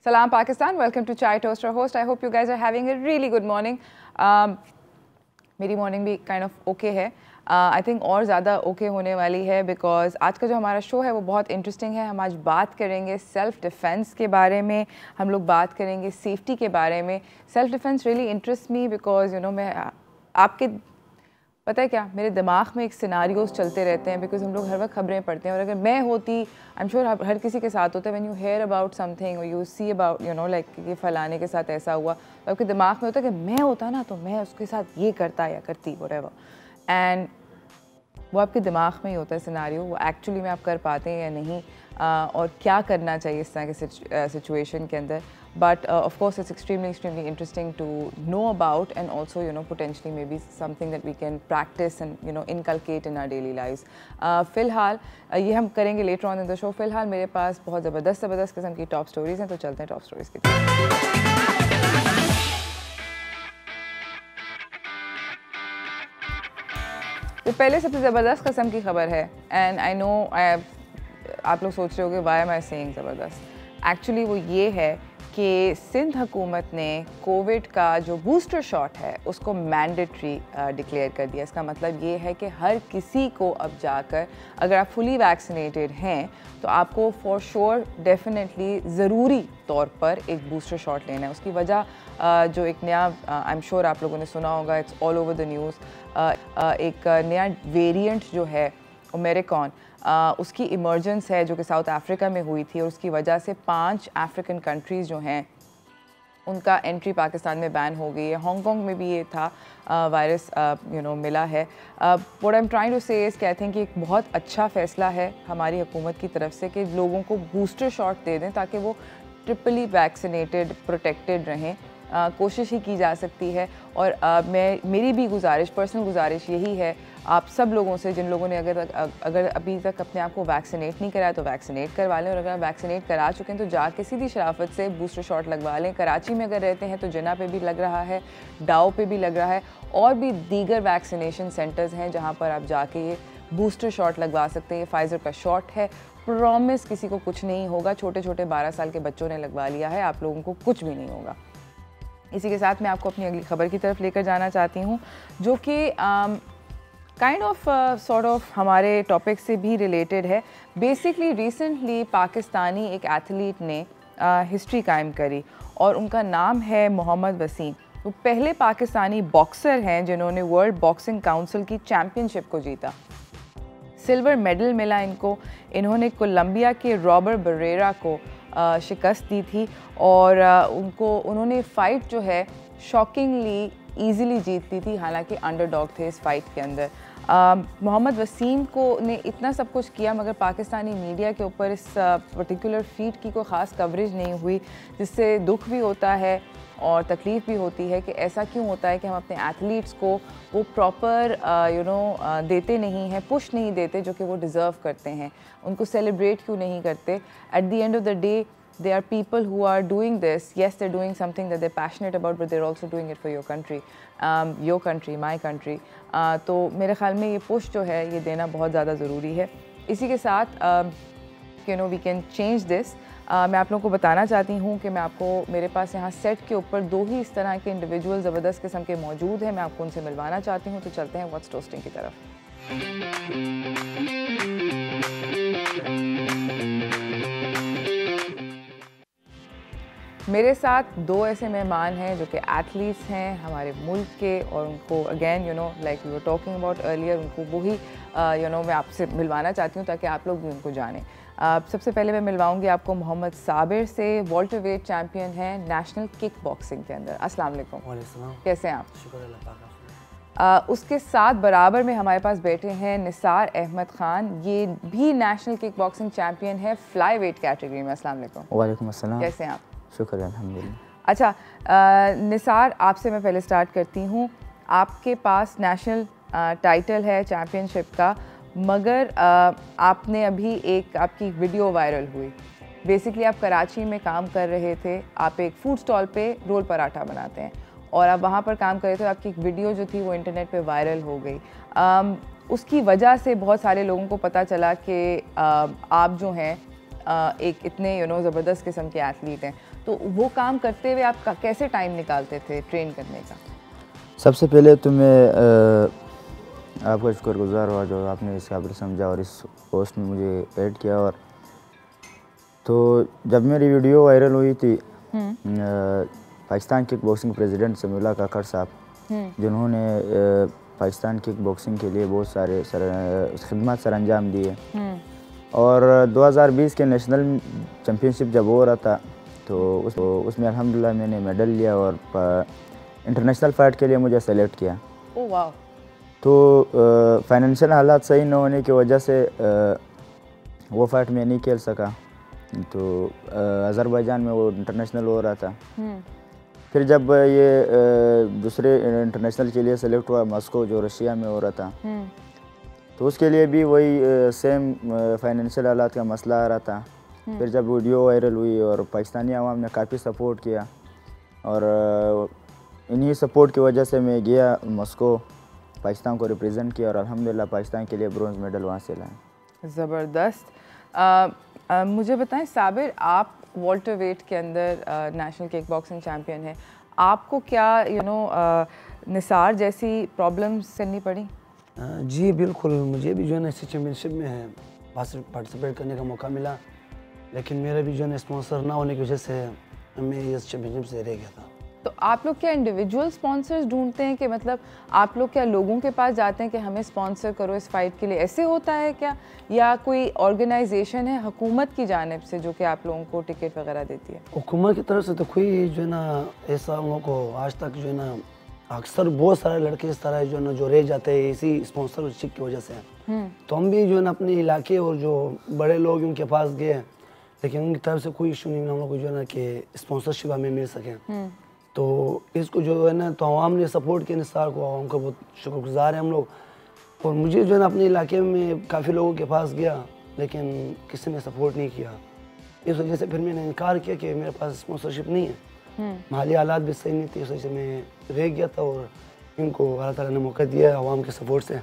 Salam Pakistan, welcome to Chai Toaster Host. I hope you guys are having a really good morning. मेरी morning भी kind of okay है. I think और ज़्यादा okay होने वाली है बिकॉज आज का जो हमारा शो है वो बहुत इंटरेस्टिंग है. हम आज बात करेंगे सेल्फ डिफेंस के बारे में, हम लोग बात करेंगे सेफ्टी के बारे में. Self defence really interest me because मैं आपके पता है क्या, मेरे दिमाग में एक सिनारियोज चलते रहते हैं बिकॉज हम लोग हर वक्त खबरें पढ़ते हैं. और अगर मैं होती, आई एम श्योर हर किसी के साथ होता है, when you hear about something और यू सी अबाउट लाइक कि फलाने के साथ ऐसा हुआ, तो आपके दिमाग में होता है कि मैं होता ना तो मैं उसके साथ ये करता या करती व्हाटएवर. एंड वो आपके दिमाग में ही होता है सिनारियो, वो एक्चुअली में आप कर पाते हैं या नहीं, और क्या करना चाहिए इस तरह के सिचुएशन के अंदर. But of course, it's extremely interesting to know about, and also potentially maybe something that we can practice and inculcate in our daily lives. फिलहाल ये हम करेंगे later on in the show. फिलहाल मेरे पास बहुत ज़बरदस्त किस्म की टॉप स्टोरीज हैं, तो चलते हैं टॉप स्टोरीज की तरफ. तो पहले सबसे ज़बरदस्त किस्म की खबर है, एंड आई नो आप लोग सोच रहे होंगे वाई एम आई सेइंग ज़बरदस्त. एक्चुअली वो ये है कि सिंध हुकूमत ने कोविड का जो बूस्टर शॉट है उसको मैंडेटरी डिक्लेयर कर दिया. इसका मतलब ये है कि हर किसी को अब जाकर, अगर आप फुली वैक्सीनेटेड हैं तो आपको फॉर श्योर डेफिनेटली ज़रूरी तौर पर एक बूस्टर शॉट लेना है. उसकी वजह जो एक नया, आई एम श्योर आप लोगों ने सुना होगा, it's all over the news, एक नया वेरिएंट जो है ओमेरिकॉन, उसकी इमर्जेंस है जो कि साउथ अफ्रीका में हुई थी, और उसकी वजह से 5 अफ्रीकन कंट्रीज़ जो हैं उनका एंट्री पाकिस्तान में बैन हो गई है. हांगकांग में भी ये था वायरस मिला है. What I am trying to say is कि आई थिंक एक बहुत अच्छा फ़ैसला है हमारी हुकूमत की तरफ से कि लोगों को बूस्टर शॉट दे दें ताकि वो ट्रिपली वैक्सीनेटेड प्रोटेक्टेड रहें. कोशिश ही की जा सकती है. और मेरी भी गुजारिश, पर्सनल गुजारिश यही है आप सब लोगों से, जिन लोगों ने अगर अभी तक अपने आप को वैक्सीनेट नहीं कराया तो वैक्सीनेट करवा लें, और अगर वैक्सीनेट करा चुके हैं तो जाके सीधी शराफत से बूस्टर शॉट लगवा लें. कराची में अगर रहते हैं तो जिना पे भी लग रहा है, डाओ पे भी लग रहा है, और भी दीगर वैक्सीनेशन सेंटर्स हैं जहाँ पर आप जाके ये बूस्टर शॉट लगवा सकते हैं. ये फाइज़र का शॉट है, प्रॉमिस किसी को कुछ नहीं होगा. छोटे 12 साल के बच्चों ने लगवा लिया है, आप लोगों को कुछ भी नहीं होगा. इसी के साथ मैं आपको अपनी अगली खबर की तरफ लेकर जाना चाहती हूँ, जो कि काइंड ऑफ सॉर्ट ऑफ हमारे टॉपिक से भी रिलेटेड है. बेसिकली रिसेंटली पाकिस्तानी एक एथलीट ने हिस्ट्री कायम करी, और उनका नाम है मोहम्मद वसीम. वो पहले पाकिस्तानी बॉक्सर हैं जिन्होंने वर्ल्ड बॉक्सिंग काउंसिल की चैम्पियनशिप को जीता. सिल्वर मेडल मिला इनको. इन्होंने कोलंबिया के रॉबर्ट बरेरा को शिकस्त दी थी, और उन्होंने फ़ाइट जो है शॉकिंगली ईज़िली जीत ली थी, हालांकि अंडरडॉग थे इस फाइट के अंदर. मोहम्मद वसीम ने इतना सब कुछ किया, मगर पाकिस्तानी मीडिया के ऊपर इस पर्टिकुलर फीट की कोई ख़ास कवरेज नहीं हुई, जिससे दुख भी होता है और तकलीफ़ भी होती है कि ऐसा क्यों होता है कि हम अपने एथलीट्स को वो प्रॉपर देते नहीं हैं, पुश नहीं देते जो कि वो डिज़र्व करते हैं. उनको सेलिब्रेट क्यों नहीं करते. At the end of the day they are people who are doing this. Yes, they're doing something that they're passionate about, but they're also doing it for your country, my country. तो मेरे ख्याल में ये push जो है ये देना बहुत ज़्यादा ज़रूरी है. इसी के साथ we can change this. मैं आप लोगों को बताना चाहती हूँ कि मैं आपको, मेरे पास यहाँ सेट के ऊपर 2 ही इस तरह के इंडिविजुअल ज़बरदस्त किस्म के मौजूद हैं. मैं आपको उनसे मिलवाना चाहती हूँ, तो चलते हैं व्हाट्स टोस्टिंग की तरफ. मेरे साथ 2 ऐसे मेहमान हैं जो कि एथलीट्स हैं हमारे मुल्क के, और उनको again like we were talking about earlier, उनको वही मैं आपसे मिलवाना चाहती हूँ ताकि आप लोग भी उनको जानें. सबसे पहले मैं मिलवाऊंगी आपको मोहम्मद साबिर से. वॉल्टर वेट चैम्पियन हैं नेशनल किक बॉक्सिंग के अंदर. अस्सलाम वालेकुम. कैसे हैं आप? शुक्र अल्लाह. उसके साथ बराबर में हमारे पास बैठे हैं निसार अहमद ख़ान. ये भी नेशनल किक बॉक्सिंग चैम्पियन है फ्लाई वेट कैटेगरी में. अस्सलाम वालेकुम. वालेकुम अस्सलाम. कैसे हैं आप? शुक्र अल्हम्दुलिल्लाह. अच्छा, निसार आपसे मैं पहले स्टार्ट करती हूँ. आपके पास नेशनल टाइटल है चैम्पियनशिप का, मगर आपने अभी आपकी वीडियो वायरल हुई. बेसिकली आप कराची में काम कर रहे थे, आप एक फूड स्टॉल पे रोल पराठा बनाते हैं, और आप वहाँ पर काम कर रहे थे. आपकी एक वीडियो जो थी वो इंटरनेट पे वायरल हो गई. उसकी वजह से बहुत सारे लोगों को पता चला कि आप जो हैं एक इतने ज़बरदस्त किस्म के एथलीट हैं, तो वो काम करते हुए आप कैसे टाइम निकालते थे ट्रेन करने का? सबसे पहले तो मैं आपका शुक्रगुज़ार हुआ जो आपने इस काबिल समझा और इस पोस्ट में मुझे ऐड किया। और तो जब मेरी वीडियो वायरल हुई थी Pakistan kick boxing president Samiullah Kakar साहब, जिन्होंने पाकिस्तान किक बॉक्सिंग के लिए बहुत सारे खिदमत सर अंजाम दिए, और 2020 के नेशनल चैम्पियनशिप जब हो रहा था तो उसमें अल्हम्दुलिल्लाह मैंने मेडल लिया और इंटरनेशनल फ़ाइट के लिए मुझे सेलेक्ट किया। ओह वाह। तो फाइनेंशियल हालात सही न होने की वजह से वो फ़ाइट मैं नहीं खेल सका। तो अज़रबैजान में वो इंटरनेशनल हो रहा था। फिर जब ये दूसरे इंटरनेशनल के लिए सेलेक्ट हुआ मॉस्को जो रशिया में हो रहा था, तो उसके लिए भी वही सेम फाइनेंशियल हालात का मसला आ रहा था। फिर जब वीडियो वायरल हुई और पाकिस्तानी आवाम ने काफ़ी सपोर्ट किया, और इन्हीं सपोर्ट की वजह से मैं गया मॉस्को, पाकिस्तान को रिप्रेजेंट किया और अल्हम्दुलिल्लाह पाकिस्तान के लिए ब्रोंज़ मेडल वहाँ से लाए। ज़बरदस्त। मुझे बताएं साबिर, आप वॉल्टर वेट के अंदर नेशनल किक बॉक्सिंग चैम्पियन हैं, आपको क्या निसार जैसी प्रॉब्लम्स करनी पड़ी? जी बिल्कुल, मुझे भी जो है ना इस चैम्पियनशिप में पार्टिसिपेट करने का मौका मिला, लेकिन मेरा भी जो है स्पॉन्सर ना होने की वजह से मैं इस चैम्पियनशिप से रह गया था। तो आप लोग क्या इंडिविजुअल स्पॉन्सर्स ढूंढते हैं कि मतलब आप लोग क्या लोगों के पास जाते हैं कि हमें स्पॉन्सर करो इस फाइट के लिए, ऐसे होता है क्या, या कोई ऑर्गेनाइजेशन है हुकूमत की जानिब से जो कि आप लोगों को टिकट वगैरह देती है? हुकूमत की तरफ से तो कोई जो है ना ऐसा उन लोगों को आज तक जो है ना, अक्सर बहुत सारे लड़के इस तरह जो है ना जो रह जाते हैं इसी स्पॉन्सरशिप की वजह से। तो हम भी जो है ना अपने इलाके और जो बड़े लोग उनके पास गए, लेकिन उनकी तरफ से कोई इशू नहीं हम लोग को जो है ना कि स्पॉन्सरशिप हमें मिल सके। तो इसको जो है ना तो आवाम ने सपोर्ट किया निसार को, आवाम का बहुत शुक्रगुजार हैं हम लोग। और मुझे जो है ना अपने इलाके में काफ़ी लोगों के पास गया, लेकिन किसी ने सपोर्ट नहीं किया। इस वजह से फिर मैंने इनकार किया कि मेरे पास स्पॉन्सरशिप नहीं है, माली हालात भी सही नहीं थे, इस वजह से मैं रह गया था। और इनको अल्लाह ताला ने मौका दिया है आवाम के सपोर्ट से,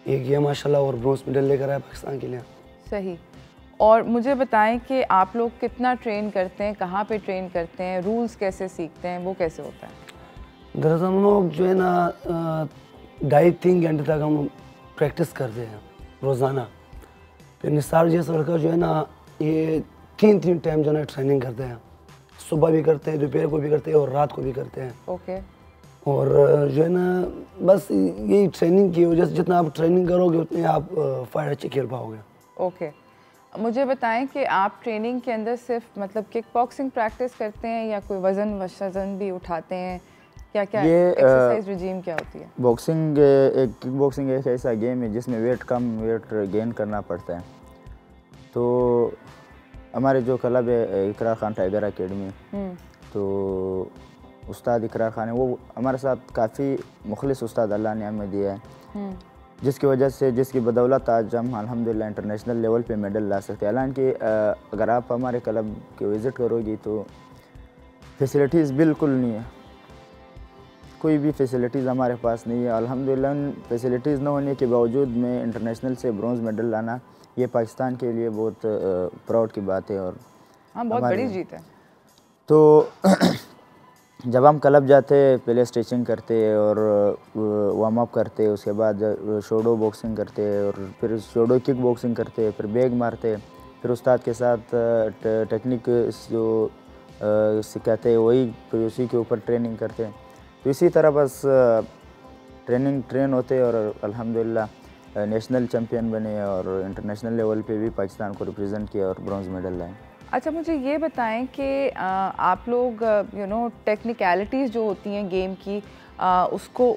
ये गया माशाल्लाह और ब्रोंज मेडल लेकर आया पाकिस्तान के लिए। सही। और मुझे बताएं कि आप लोग कितना ट्रेन करते हैं, कहाँ पे ट्रेन करते हैं, रूल्स कैसे सीखते हैं, वो कैसे होता है? दरअसल हम लोग जो है ना 2.5-3 घंटे तक हम प्रैक्टिस करते हैं रोज़ाना। फिर निसार जैसा लड़का जो है ना ये 3 टाइम जो है ना ट्रेनिंग करते हैं, सुबह भी करते हैं, दोपहर को भी करते हैं और रात को भी करते हैं। ओके। और जो है ना बस यही ट्रेनिंग की वजह से जितना आप ट्रेनिंग करोगे उतने आप फाइट अच्छे खेल पाओगे। ओके। मुझे बताएं कि आप ट्रेनिंग के अंदर सिर्फ मतलब किक बॉक्सिंग प्रैक्टिस करते हैं या कोई वज़न भी उठाते हैं, क्या क्या एक्सरसाइज रिजीम क्या होती है? बॉक्सिंग किक बॉक्सिंग एक ऐसा गेम है जिसमें वेट गेन करना पड़ता है। तो हमारे जो क्लब है इकरार खान टाइगर अकेडमी, तो उस्ताद इकरार खान है, वो हमारे साथ काफ़ी मुखलिस उस्ताद अल्लाह ने हमें दिया है, जिसकी वजह से जिसकी बदौलत आज हम अल्हम्दुलिल्लाह इंटरनेशनल लेवल पे मेडल ला सकते हैं। हालांकि अगर आप हमारे क्लब के विज़िट करोगी तो फैसिलिटीज़ बिल्कुल नहीं है, कोई भी फैसिलिटीज़ हमारे पास नहीं है। अल्हम्दुलिल्लाह फैसिलिटीज़ न होने के बावजूद में इंटरनेशनल से ब्रॉन्ज़ मेडल लाना ये पाकिस्तान के लिए बहुत प्राउड की बात है। और हाँ, बहुत बड़ी जीत है। तो जब हम क्लब जाते पहले स्ट्रेचिंग करते और वार्म अप करते, उसके बाद शोडो बॉक्सिंग करते और फिर शोडो किक बॉक्सिंग करते, फिर बैग मारते, फिर उस्ताद के साथ टेक्निक जो सिखाते हैं वही फिर उसी के ऊपर ट्रेनिंग करते। तो इसी तरह बस ट्रेन होते और अल्हम्दुलिल्लाह नेशनल चैम्पियन बने और इंटरनेशनल लेवल पे भी पाकिस्तान को रिप्रेजेंट किया और ब्रॉन्ज मेडल लाए। अच्छा, मुझे ये बताएं कि आप लोग टेक्निकलिटीज़ जो होती हैं गेम की,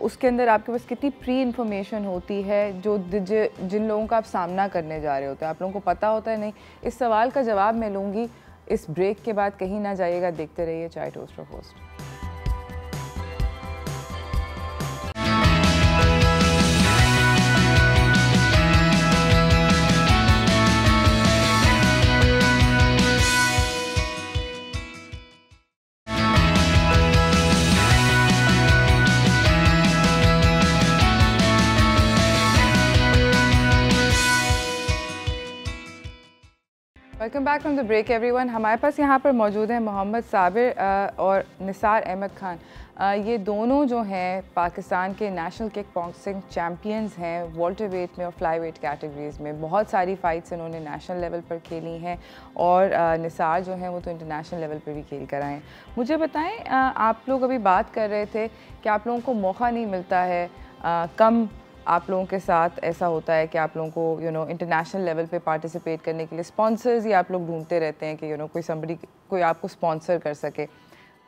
उसके अंदर आपके पास कितनी प्री इन्फॉर्मेशन होती है जो जिन लोगों का आप सामना करने जा रहे होते हैं, आप लोगों को पता होता है? नहीं, इस सवाल का जवाब मैं लूँगी इस ब्रेक के बाद। कहीं ना जाइएगा, देखते रहिए चाय टोस्ट और host. Welcome back from the break everyone. हमारे पास यहाँ पर मौजूद हैं मोहम्मद साबिर और निसार अहमद खान। ये दोनों जो हैं पाकिस्तान के नेशनल किक बॉक्सिंग चैम्पियंस हैं, वाल्टर वेट में और फ्लाई वेट कैटेगरीज़ में। बहुत सारी फ़ाइट्स इन्होंने नेशनल लेवल पर खेली हैं और निसार जो हैं वो तो इंटरनेशनल लेवल पर भी खेल कर आए हैं। मुझे बताएं, आप लोग अभी बात कर रहे थे कि आप लोगों को मौका नहीं मिलता है, कम आप लोगों के साथ ऐसा होता है कि आप लोगों को इंटरनेशनल लेवल पे पार्टिसिपेट करने के लिए स्पॉन्सर्स ही आप लोग ढूंढते रहते हैं कि कोई आपको स्पॉन्सर कर सके।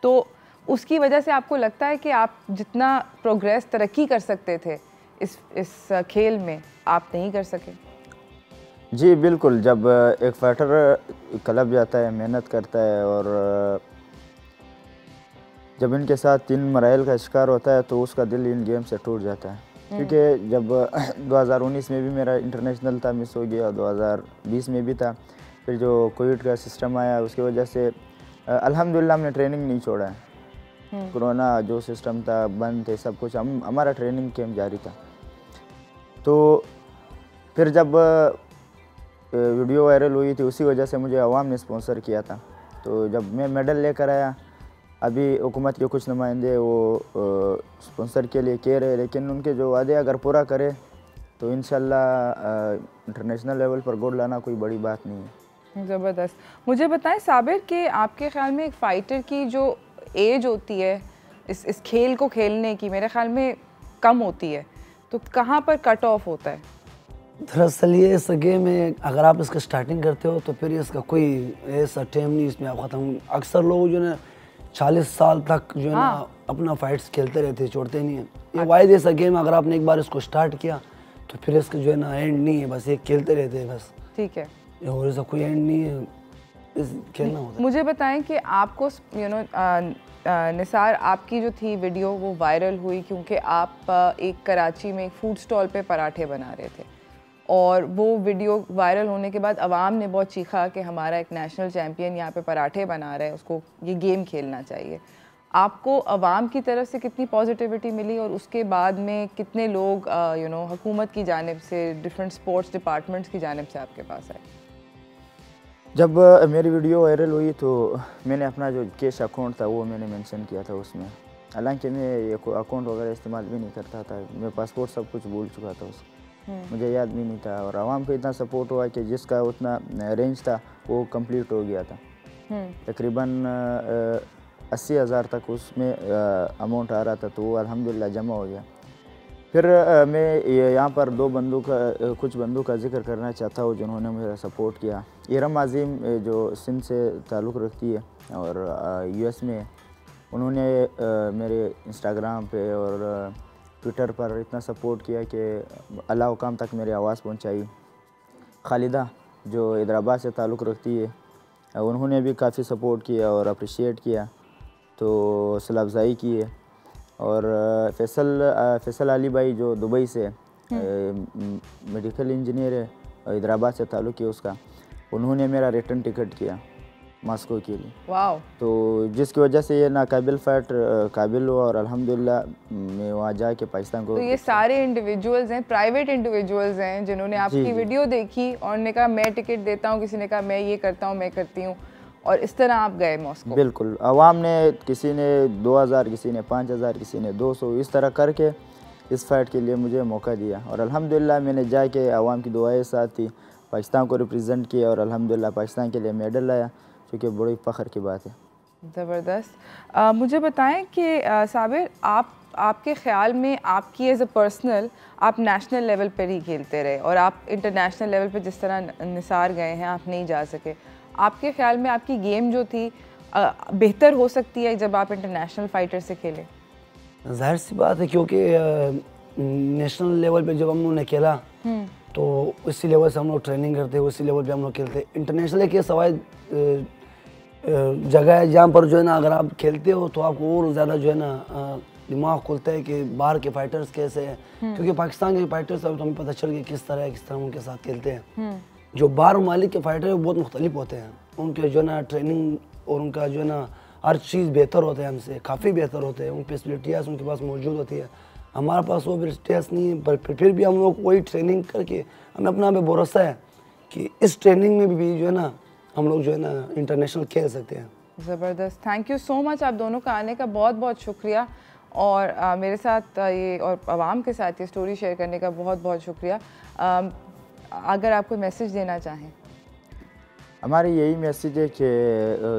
तो उसकी वजह से आपको लगता है कि आप जितना प्रोग्रेस तरक्की कर सकते थे इस खेल में आप नहीं कर सके? जी बिल्कुल, जब एक फाइटर क्लब जाता है, मेहनत करता है और जब इनके साथ 3 मराइल का शिकार होता है तो उसका दिल इन गेम से टूट जाता है। क्योंकि जब 2019 में भी मेरा इंटरनेशनल था, मिस हो गया, 2020 में भी था। फिर जो कोविड का सिस्टम आया उसकी वजह से अल्हम्दुलिल्लाह हमने ट्रेनिंग नहीं छोड़ा है। कोरोना जो सिस्टम था बंद थे सब कुछ, हमारा ट्रेनिंग कैंप जारी था। तो फिर जब वीडियो वायरल हुई थी उसी वजह से मुझे अवाम ने स्पॉन्सर किया था। तो जब मैं मेडल लेकर आया, अभी हुकूमत के कुछ नुमाइंदे वो स्पॉन्सर के लिए कह रहे हैं, लेकिन उनके जो वादे अगर पूरा करे तो इंशाल्लाह इंटरनेशनल लेवल पर गोल्ड लाना कोई बड़ी बात नहीं है। ज़बरदस्त। मुझे बताएं साबिर कि आपके ख़्याल में एक फ़ाइटर की जो एज होती है इस खेल को खेलने की, मेरे ख़्याल में कम होती है, तो कहाँ पर कट ऑफ होता है? दरअसल ये इस गेम में अगर आप इसका स्टार्टिंग करते हो तो फिर इसका कोई ऐसा टाइम नहीं इसमें आप ख़त्म। अक्सर लोग जो है 40 साल तक जो है ना अपना फाइट्स खेलते रहते हैं, छोड़ते नहीं है। ये वाइड ऐसा गेम, अगर आपने एक बार इसको स्टार्ट किया तो फिर इसका जो है ना एंड नहीं है, बस ये खेलते रहते हैं बस। ठीक है, और ऐसा कोई एंड नहीं है, इस खेलना होता है। मुझे बताएं कि आपको निसार, आपकी जो थी वीडियो वो वायरल हुई क्योंकि आप एक कराची में एक फूड स्टॉल पे पराठे बना रहे थे और वो वीडियो वायरल होने के बाद आवाम ने बहुत चीखा कि हमारा एक नेशनल चैम्पियन यहाँ पे पराठे बना रहा है, उसको ये गेम खेलना चाहिए। आपको आवाम की तरफ से कितनी पॉजिटिविटी मिली और उसके बाद में कितने लोग हुकूमत की जानिब से, डिफरेंट स्पोर्ट्स डिपार्टमेंट्स की जानिब से आपके पास आए? जब मेरी वीडियो वायरल हुई तो मैंने अपना जो कैश अकाउंट था वो मैंने मेंशन किया था उसमें। हालांकि मैं ये अकाउंट वगैरह इस्तेमाल भी नहीं करता था, मैं पासपोर्ट सब कुछ भूल चुका था उसको, मुझे याद भी नहीं था। और आवाम को इतना सपोर्ट हुआ कि जिसका उतना रेंज था वो कंप्लीट हो गया था। तकरीबन 80,000 तक उसमें अमाउंट आ रहा था, तो वो अल्हम्दुलिल्लाह जमा हो गया। फिर मैं यहाँ पर कुछ बंदों का जिक्र करना चाहता हूँ जिन्होंने मुझे सपोर्ट किया। इरम अजीम जो सिंध से ताल्लुक़ रखती है और US में, उन्होंने मेरे इंस्टाग्राम पे और ट्विटर पर इतना सपोर्ट किया कि अल्लाह हुकाम तक मेरी आवाज़ पहुँचाई। खालिदा जो हैदराबाद से ताल्लुक़ रखती है, उन्होंने भी काफ़ी सपोर्ट किया और अप्रिशिएट किया, तो हौसला अफजाई की है। और फैसल अली भाई जो दुबई से मेडिकल इंजीनियर है, हैदराबाद से ताल्लुक़ है उसका, उन्होंने मेरा रिटर्न टिकट किया मॉस्को के लिए। वाओ। तो जिसकी वजह से ये नाकाबिल फाइट काबिल हुआ और अल्हम्दुलिल्लाह मैं वहाँ जाके पाकिस्तान को। तो ये सारे इंडिविजुअल्स हैं, प्राइवेट इंडिविजुअल्स हैं जिन्होंने आपकी वीडियो देखी और ने कहा मैं टिकट देता हूँ, किसी ने कहा मैं ये करता हूँ, मैं करती हूँ, और इस तरह आप गए मॉस्को? बिल्कुल, आवाम ने, किसी ने 2000, किसी ने 5000, किसी ने 200, इस तरह करके इस फाइट के लिए मुझे मौका दिया। और अल्हम्दुलिल्लाह मैंने जाके आवाम की दुआएं साथ थी, पाकिस्तान को रिप्रेजेंट किया और अल्हम्दुलिल्लाह पाकिस्तान के लिए मेडल लाया, जो कि बड़ी फ़ख्र की बात है। ज़बरदस्त। मुझे बताएं कि साबिर, आपके ख़्याल में आपकी एज अ पर्सनल, आप नेशनल लेवल पर ही खेलते रहे और आप इंटरनेशनल लेवल पर जिस तरह निसार गए हैं आप नहीं जा सके। आपके ख़्याल में आपकी गेम जो थी बेहतर हो सकती है जब आप इंटरनेशनल फाइटर से खेलें? जाहिर सी बात है, क्योंकि नेशनल लेवल पे जब हम लोगों ने खेला तो उसी लेवल से हम लोग ट्रेनिंग करते, उसी लेवल पे हम लोग खेलते। इंटरनेशनल के सवाल जगह है जहाँ पर जो है ना अगर आप खेलते हो तो आपको और ज़्यादा जो है ना दिमाग खुलता है कि बाहर के फाइटर्स कैसे हैं, क्योंकि पाकिस्तान के फाइटर्स अब तो हमें पता चल गया किस तरह उनके साथ खेलते हैं। जो बाहर ममालिक के फाइटर वो बहुत मुख्तलिफ होते हैं, उनके जो है ना ट्रेनिंग और उनका जो है ना हर चीज़ बेहतर होता है, हमसे काफ़ी बेहतर होते हैं, उन फैसिलिटीज़ उनके पास मौजूद होती है। हमारे पास वो फैसिलिटीज़ नहीं है, पर फिर भी हम लोग वही ट्रेनिंग करके हमें अपना पे भरोसा है कि इस ट्रेनिंग में भी जो है ना हम लोग जो है ना इंटरनेशनल खेल सकते हैं। ज़बरदस्त, थैंक यू सो मच आप दोनों का आने का बहुत बहुत शुक्रिया, और मेरे साथ ये और आवाम के साथ ये स्टोरी शेयर करने का बहुत बहुत शुक्रिया। अगर आप कोई मैसेज देना चाहें। हमारी यही मैसेज है कि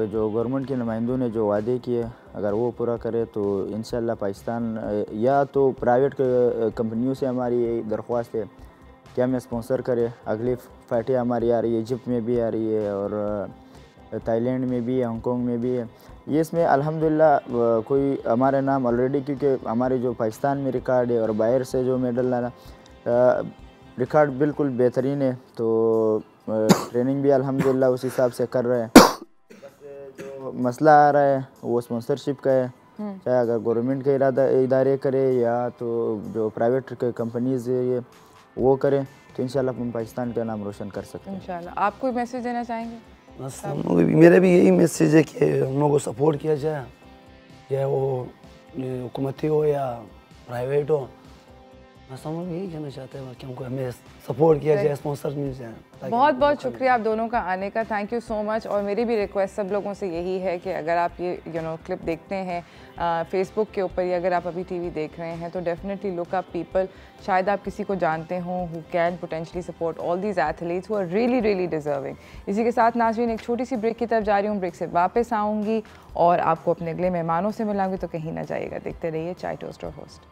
जो गवर्नमेंट के नुमाइंदों ने जो वादे किए अगर वो पूरा करे तो इंशाल्लाह पाकिस्तान, या तो प्राइवेट कंपनियों से हमारी यही दरख्वास्त है कि हमें स्पॉन्सर करे। अगली फ़्लाइटें हमारी आ रही है, इजिप्ट में भी आ रही है और थाईलैंड में भी है, हांगकॉन्ग में भी है। ये इसमें अल्हम्दुलिल्लाह कोई हमारे नाम ऑलरेडी, क्योंकि हमारे जो पाकिस्तान में रिकॉर्ड है और बाहर से जो मेडल लाना रिकॉर्ड बिल्कुल बेहतरीन है, तो ट्रेनिंग भी अल्हम्दुलिल्लाह उस हिसाब से कर रहे हैं। बस जो मसला आ रहा है वो स्पॉन्सरशिप का है, चाहे अगर गवर्नमेंट के इदारे करे या तो जो प्राइवेट कंपनीज़ है ये वो करें, तो इंशाल्लाह हम पाकिस्तान का नाम रोशन कर सकते हैं इंशाल्लाह। आप कोई मैसेज देना चाहेंगे? बस हम लोग मेरे भी यही मैसेज है कि हम लोगों को सपोर्ट किया जाए, या वो हुकूमती हो या प्राइवेट हो। बस हम लोग यही कहना चाहते हैं कि हमको हमें सपोर्ट किया जाए, स्पॉन्सर मिल जाए। बहुत बहुत शुक्रिया आप दोनों का आने का, थैंक यू सो मच। और मेरी भी रिक्वेस्ट सब लोगों से यही है कि अगर आप ये क्लिप देखते हैं फेसबुक के ऊपर, या अगर आप अभी टीवी देख रहे हैं, तो डेफिनेटली लुक अप पीपल, शायद आप किसी को जानते हों who can potentially support all these athletes who are really really deserving. इसी के साथ नाज़रीन एक छोटी सी ब्रेक की तरफ जा रही हूँ, ब्रेक से वापस आऊँगी और आपको अपने अगले मेहमानों से मिलाऊंगी, तो कहीं ना जाइएगा, देखते रहिए चाय टोस्ट और host.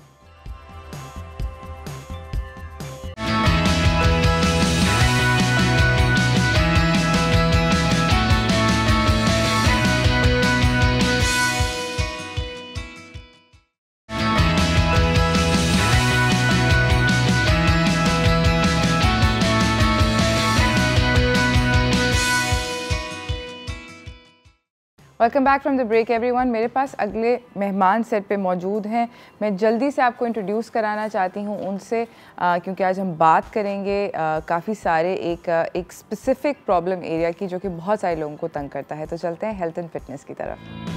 Welcome back from the break everyone. मेरे पास अगले मेहमान सेट पे मौजूद हैं। मैं जल्दी से आपको इंट्रोड्यूस कराना चाहती हूँ उनसे, क्योंकि आज हम बात करेंगे काफ़ी सारे एक स्पेसिफिक प्रॉब्लम एरिया की, जो कि बहुत सारे लोगों को तंग करता है। तो चलते हैं हेल्थ एंड फिटनेस की तरफ।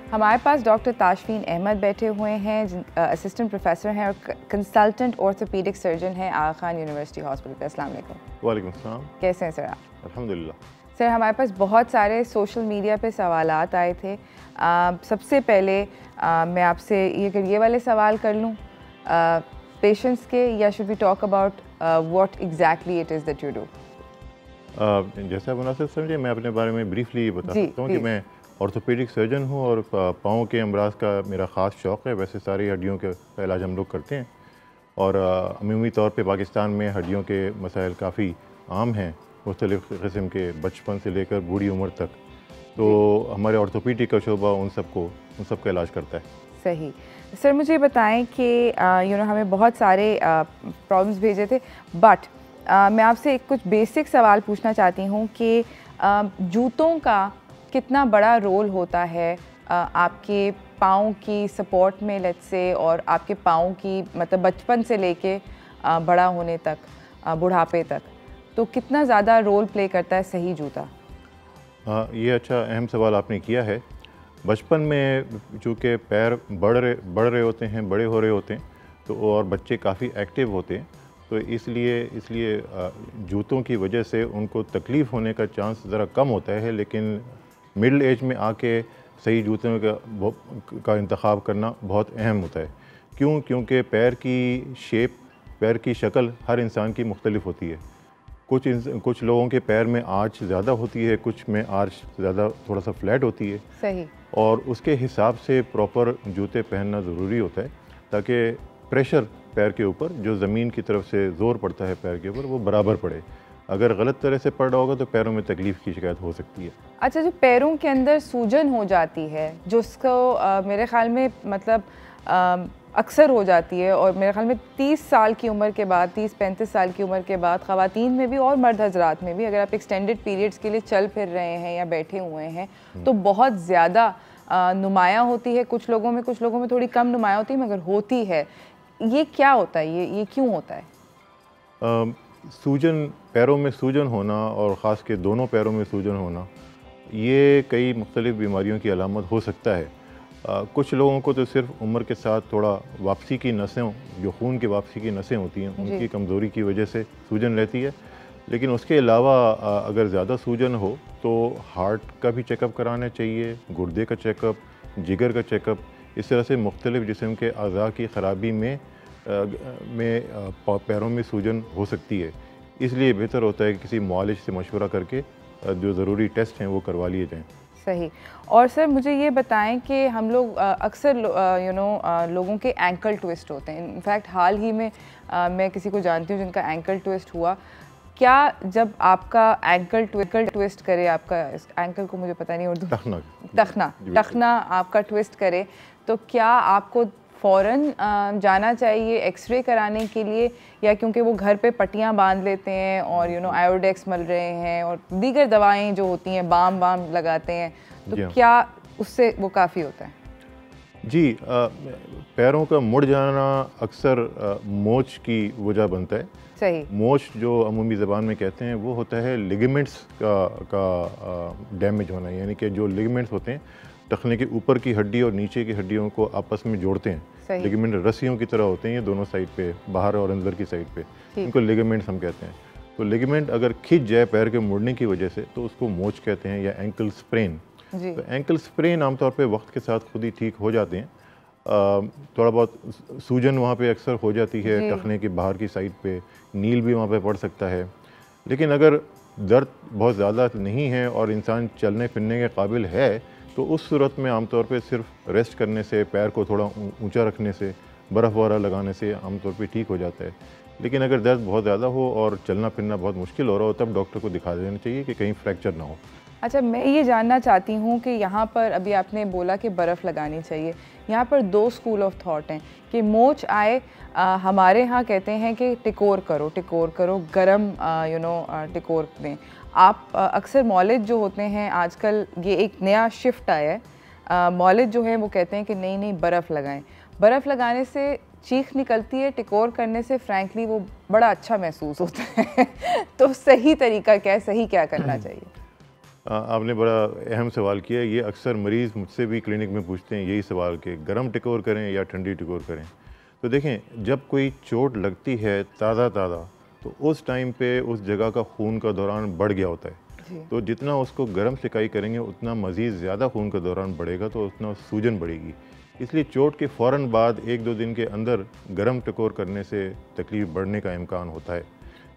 हमारे पास डॉक्टर ताशफीन अहमद बैठे हुए हैं, असिस्टेंट प्रोफेसर हैं और कंसल्टेंट ऑर्थोपीडिक सर्जन हैं आगा खान यूनिवर्सिटी हॉस्पिटल पे। अस्सलाम वालेकुम। वालेकुम सलाम। कैसे हैं सर आप? अल्हम्दुलिल्लाह। सर हमारे पास बहुत सारे सोशल मीडिया पे सवालात आए थे। सबसे पहले मैं आपसे ये वाले सवाल कर लूँ पेशेंट्स के, या should we talk about what exactly it is that you do? जैसा मुनासिब समझे मैं अपने बारे में ब्रीफली बता सकता हूँ कि मैं ऑर्थोपेडिक सर्जन हूँ और पाँव के अमराज का मेरा ख़ास शौक़ है। वैसे सारी हड्डियों के इलाज हम लोग करते हैं, और अमूमी तौर पे पाकिस्तान में हड्डियों के मसाइल काफ़ी आम हैं, मुख्तलिफ़ किस्म के, बचपन से लेकर बूढ़ी उम्र तक। तो हमारे ऑर्थोपेडिक का शोबा उन सब का इलाज करता है। सही। सर मुझे बताएं कि हमें बहुत सारे प्रॉब्लम्स भेजे थे, बट मैं आपसे कुछ बेसिक सवाल पूछना चाहती हूँ कि जूतों का कितना बड़ा रोल होता है आपके पाँव की सपोर्ट में, लेट्स से, और आपके पाँव की मतलब बचपन से लेके बड़ा होने तक, बुढ़ापे तक, तो कितना ज़्यादा रोल प्ले करता है सही जूता? ये अच्छा अहम सवाल आपने किया है। बचपन में चूँकि पैर बढ़ रहे होते हैं, बड़े हो रहे होते हैं, तो और बच्चे काफ़ी एक्टिव होते हैं, तो इसलिए जूतों की वजह से उनको तकलीफ़ होने का चांस ज़रा कम होता है। लेकिन मिडिल एज में आके सही जूतों का इंतखाब करना बहुत अहम होता है। क्योंकि पैर की शेप, पैर की शक्ल हर इंसान की मुख्तलिफ होती है। कुछ लोगों के पैर में आर्च ज़्यादा होती है, कुछ में आर्च ज़्यादा थोड़ा सा फ्लैट होती है। सही। और उसके हिसाब से प्रॉपर जूते पहनना ज़रूरी होता है, ताकि प्रेशर पैर के ऊपर जो ज़मीन की तरफ से ज़ोर पड़ता है पैर के ऊपर वो बराबर पड़े। अगर गलत तरह से पड़ रहा होगा तो पैरों में तकलीफ़ की शिकायत हो सकती है। अच्छा, जो पैरों के अंदर सूजन हो जाती है, जो उसको मेरे ख़्याल में मतलब अक्सर हो जाती है, और मेरे ख़्याल में 30 साल की उम्र के बाद, 30-35 साल की उम्र के बाद ख़वातीन में भी और मर्द हजरात में भी, अगर आप एक्सटेंडेड पीरियड्स के लिए चल फिर रहे हैं या बैठे हुए हैं, तो बहुत ज़्यादा नुमायाँ होती है। कुछ लोगों में थोड़ी कम नुमायाँ होती है, मगर होती है। ये क्या होता है? ये क्यों होता है? सूजन, पैरों में सूजन होना, और ख़ास के दोनों पैरों में सूजन होना, ये कई मुख्तलिफ़ बीमारियों की अलामत हो सकता है। कुछ लोगों को तो सिर्फ उम्र के साथ थोड़ा वापसी की नसें, जो खून की वापसी की नसें होती हैं, उनकी कमज़ोरी की वजह से सूजन रहती है। लेकिन उसके अलावा अगर ज़्यादा सूजन हो तो हार्ट का भी चेकअप कराना चाहिए, गुर्दे का चेकअप, जिगर का चेकअप। इस तरह से मुख्तलिफ़ जिस्म के अज़ा की ख़राबी में पैरों में सूजन हो सकती है। इसलिए बेहतर होता है कि किसी मुआलिज से मशवरा करके जो ज़रूरी टेस्ट हैं वो करवा लिए जाएँ। सही। और सर मुझे ये बताएं कि हम लोग अक्सर लोगों के एंकल ट्विस्ट होते हैं। इनफैक्ट हाल ही में मैं किसी को जानती हूँ जिनका एंकल ट्विस्ट हुआ। क्या जब आपका एंकल ट्विस्ट करे, आपका एंकल को मुझे पता नहीं उर्दू, टखना आपका ट्विस्ट करे, तो क्या आपको फ़ौरन जाना चाहिए एक्सरे कराने के लिए, या क्योंकि वो घर पे पट्टियाँ बांध लेते हैं और आयोडेक्स मल रहे हैं और दीगर दवाएं जो होती हैं बाम लगाते हैं, तो क्या उससे वो काफ़ी होता है? जी, पैरों का मुड़ जाना अक्सर मोच की वजह बनता है। सही। मोच जो अमूमी ज़बान में कहते हैं वो होता है लिगामेंट्स का डैमेज होना, यानी कि जो लिगामेंट्स होते हैं टखने के ऊपर की हड्डी और नीचे की हड्डियों को आपस में जोड़ते हैं। लिगामेंट रस्सियों की तरह होते हैं ये दोनों साइड पे, बाहर और अंदर की साइड पे, इनको लिगामेंट्स हम कहते हैं। तो लिगामेंट अगर खिंच जाए पैर के मुड़ने की वजह से तो उसको मोच कहते हैं, या एंकल स्प्रेन। तो एंकल स्प्रेन आमतौर पे वक्त के साथ खुद ही ठीक हो जाते हैं। थोड़ा बहुत सूजन वहाँ पे अक्सर हो जाती है टखने की बाहर की साइड पे, नील भी वहाँ पे पड़ सकता है। लेकिन अगर दर्द बहुत ज़्यादा नहीं है और इंसान चलने फिरने के काबिल है तो उस सूरत में आमतौर पे सिर्फ रेस्ट करने से, पैर को थोड़ा ऊंचा रखने से, बर्फ़ वगैरह लगाने से आमतौर पे ठीक हो जाता है। लेकिन अगर दर्द बहुत ज़्यादा हो और चलना फिरना बहुत मुश्किल हो रहा हो तब डॉक्टर को दिखा देना चाहिए कि कहीं फ्रैक्चर ना हो। अच्छा, मैं ये जानना चाहती हूँ कि यहाँ पर अभी आपने बोला कि बर्फ़ लगानी चाहिए, यहाँ पर दो स्कूल ऑफ थॉट हैं कि मोच आए, हमारे यहाँ कहते हैं कि टिकोर करो, गरम टिकोर दें। आप अक्सर मौलिद जो होते हैं आजकल, ये एक नया शिफ्ट आया है, मौलिद जो है वो कहते हैं कि नहीं बर्फ़ लगाएं। बर्फ़ लगाने से चीख निकलती है, टिकोर करने से फ्रैंकली वो बड़ा अच्छा महसूस होता है। तो सही तरीका क्या है, सही क्या करना चाहिए? आपने बड़ा अहम सवाल किया। ये अक्सर मरीज़ मुझसे भी क्लिनिक में पूछते हैं यही सवाल कि गर्म टिकोर करें या ठंडी टिकोर करें। तो देखें, जब कोई चोट लगती है ताज़ा तो उस टाइम पे उस जगह का खून का दौरान बढ़ गया होता है। तो जितना उसको गर्म सिकाई करेंगे उतना मज़ीद ज़्यादा खून का दौरान बढ़ेगा, तो उतना सूजन बढ़ेगी। इसलिए चोट के फ़ौरन बाद 1-2 दिन के अंदर गर्म टिकोर करने से तकलीफ़ बढ़ने का इम्कान होता है।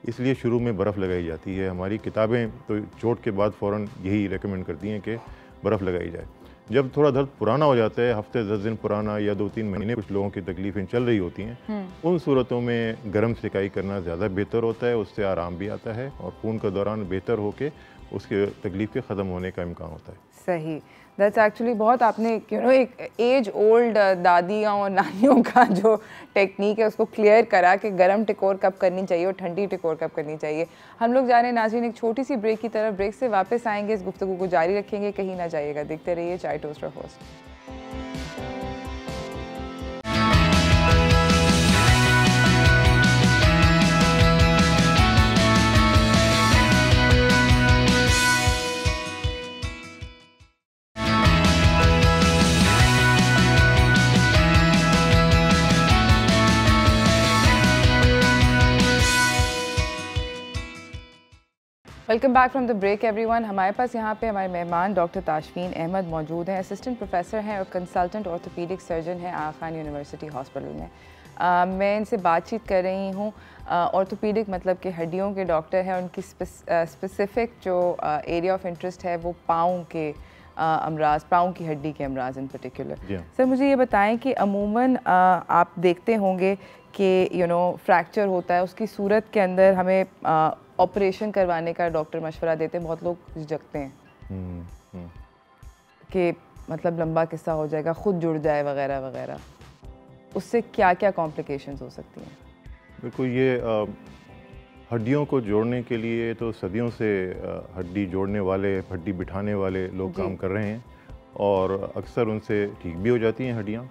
इसलिए शुरू में बर्फ़ लगाई जाती है। हमारी किताबें तो चोट के बाद फ़ौरन यही रेकमेंड करती हैं कि बर्फ़ लगाई जाए। जब थोड़ा दर्द पुराना हो जाता है, हफ्ते 10 दिन पुराना या 2-3 महीने कुछ लोगों की तकलीफ़ें चल रही होती हैं, उन सूरतों में गर्म सिकाई करना ज़्यादा बेहतर होता है। उससे आराम भी आता है और खून का दौरान बेहतर होकर उसके तकलीफ़ के ख़त्म होने का इम्कान होता है। सही। दैट्स एक्चुअली बहुत आपने एक एज ओल्ड दादियों और नानियों का जो टेक्निक है उसको क्लियर करा कि गर्म टिकोर कब करनी चाहिए और ठंडी टिकोर कब करनी चाहिए। हम लोग जा रहे हैं नाज़रीन एक छोटी सी ब्रेक की तरफ। ब्रेक से वापस आएंगे, इस गुफ्तगू को जारी रखेंगे, कहीं ना जाइएगा, देखते रहिए चाय toaster host. Welcome back from the break everyone. हमारे पास यहाँ पे हमारे मेहमान डॉक्टर ताशफीन अहमद मौजूद हैं। असिस्टेंट प्रोफेसर हैं और कंसल्टेंट ऑर्थोपीडिक सर्जन हैं आगा खान यूनिवर्सिटी हॉस्पिटल में। मैं इनसे बातचीत कर रही हूँ। ऑर्थोपीडिक मतलब कि हड्डियों के डॉक्टर हैं। उनकी स्पेसिफिक जो एरिया ऑफ इंटरेस्ट है वो पाँव के अमराज, पाँव की हड्डी के अमराज इन पर्टिकुलर। सर मुझे ये बताएं कि अमूमन आप देखते होंगे कि फ्रैक्चर होता है, उसकी सूरत के अंदर हमें ऑपरेशन करवाने का डॉक्टर मशवरा देते हैं। बहुत लोग झिझकते हैं कि मतलब लंबा किस्सा हो जाएगा, खुद जुड़ जाए वगैरह वगैरह। उससे क्या क्या कॉम्प्लिकेशंस हो सकती हैं? देखो, ये हड्डियों को जोड़ने के लिए तो सदियों से हड्डी जोड़ने वाले, हड्डी बिठाने वाले लोग काम कर रहे हैं और अक्सर उनसे ठीक भी हो जाती हैं हड्डियाँ।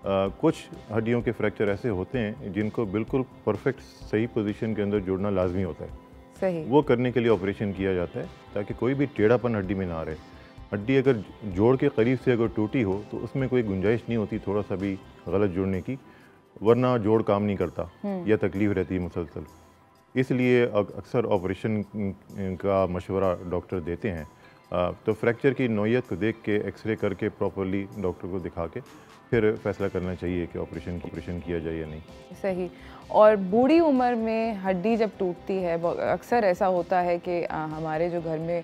कुछ हड्डियों के फ्रैक्चर ऐसे होते हैं जिनको बिल्कुल परफेक्ट सही पोजीशन के अंदर जोड़ना लाजमी होता है। सही। वो करने के लिए ऑपरेशन किया जाता है ताकि कोई भी टेढ़ापन हड्डी में ना रहे। हड्डी अगर जोड़ के करीब से अगर टूटी हो तो उसमें कोई गुंजाइश नहीं होती थोड़ा सा भी गलत जोड़ने की, वरना जोड़ काम नहीं करता या तकलीफ़ रहती है मुसलसल। इसलिए अक्सर ऑपरेशन का मशवरा डॉक्टर देते हैं। तो फ्रैक्चर की नौइयत को देख के एक्सरे करके प्रॉपरली डॉक्टर को दिखा के फिर फैसला करना चाहिए कि ऑपरेशन किया जाए या नहीं। सही। और बूढ़ी उम्र में हड्डी जब टूटती है, अक्सर ऐसा होता है कि हमारे जो घर में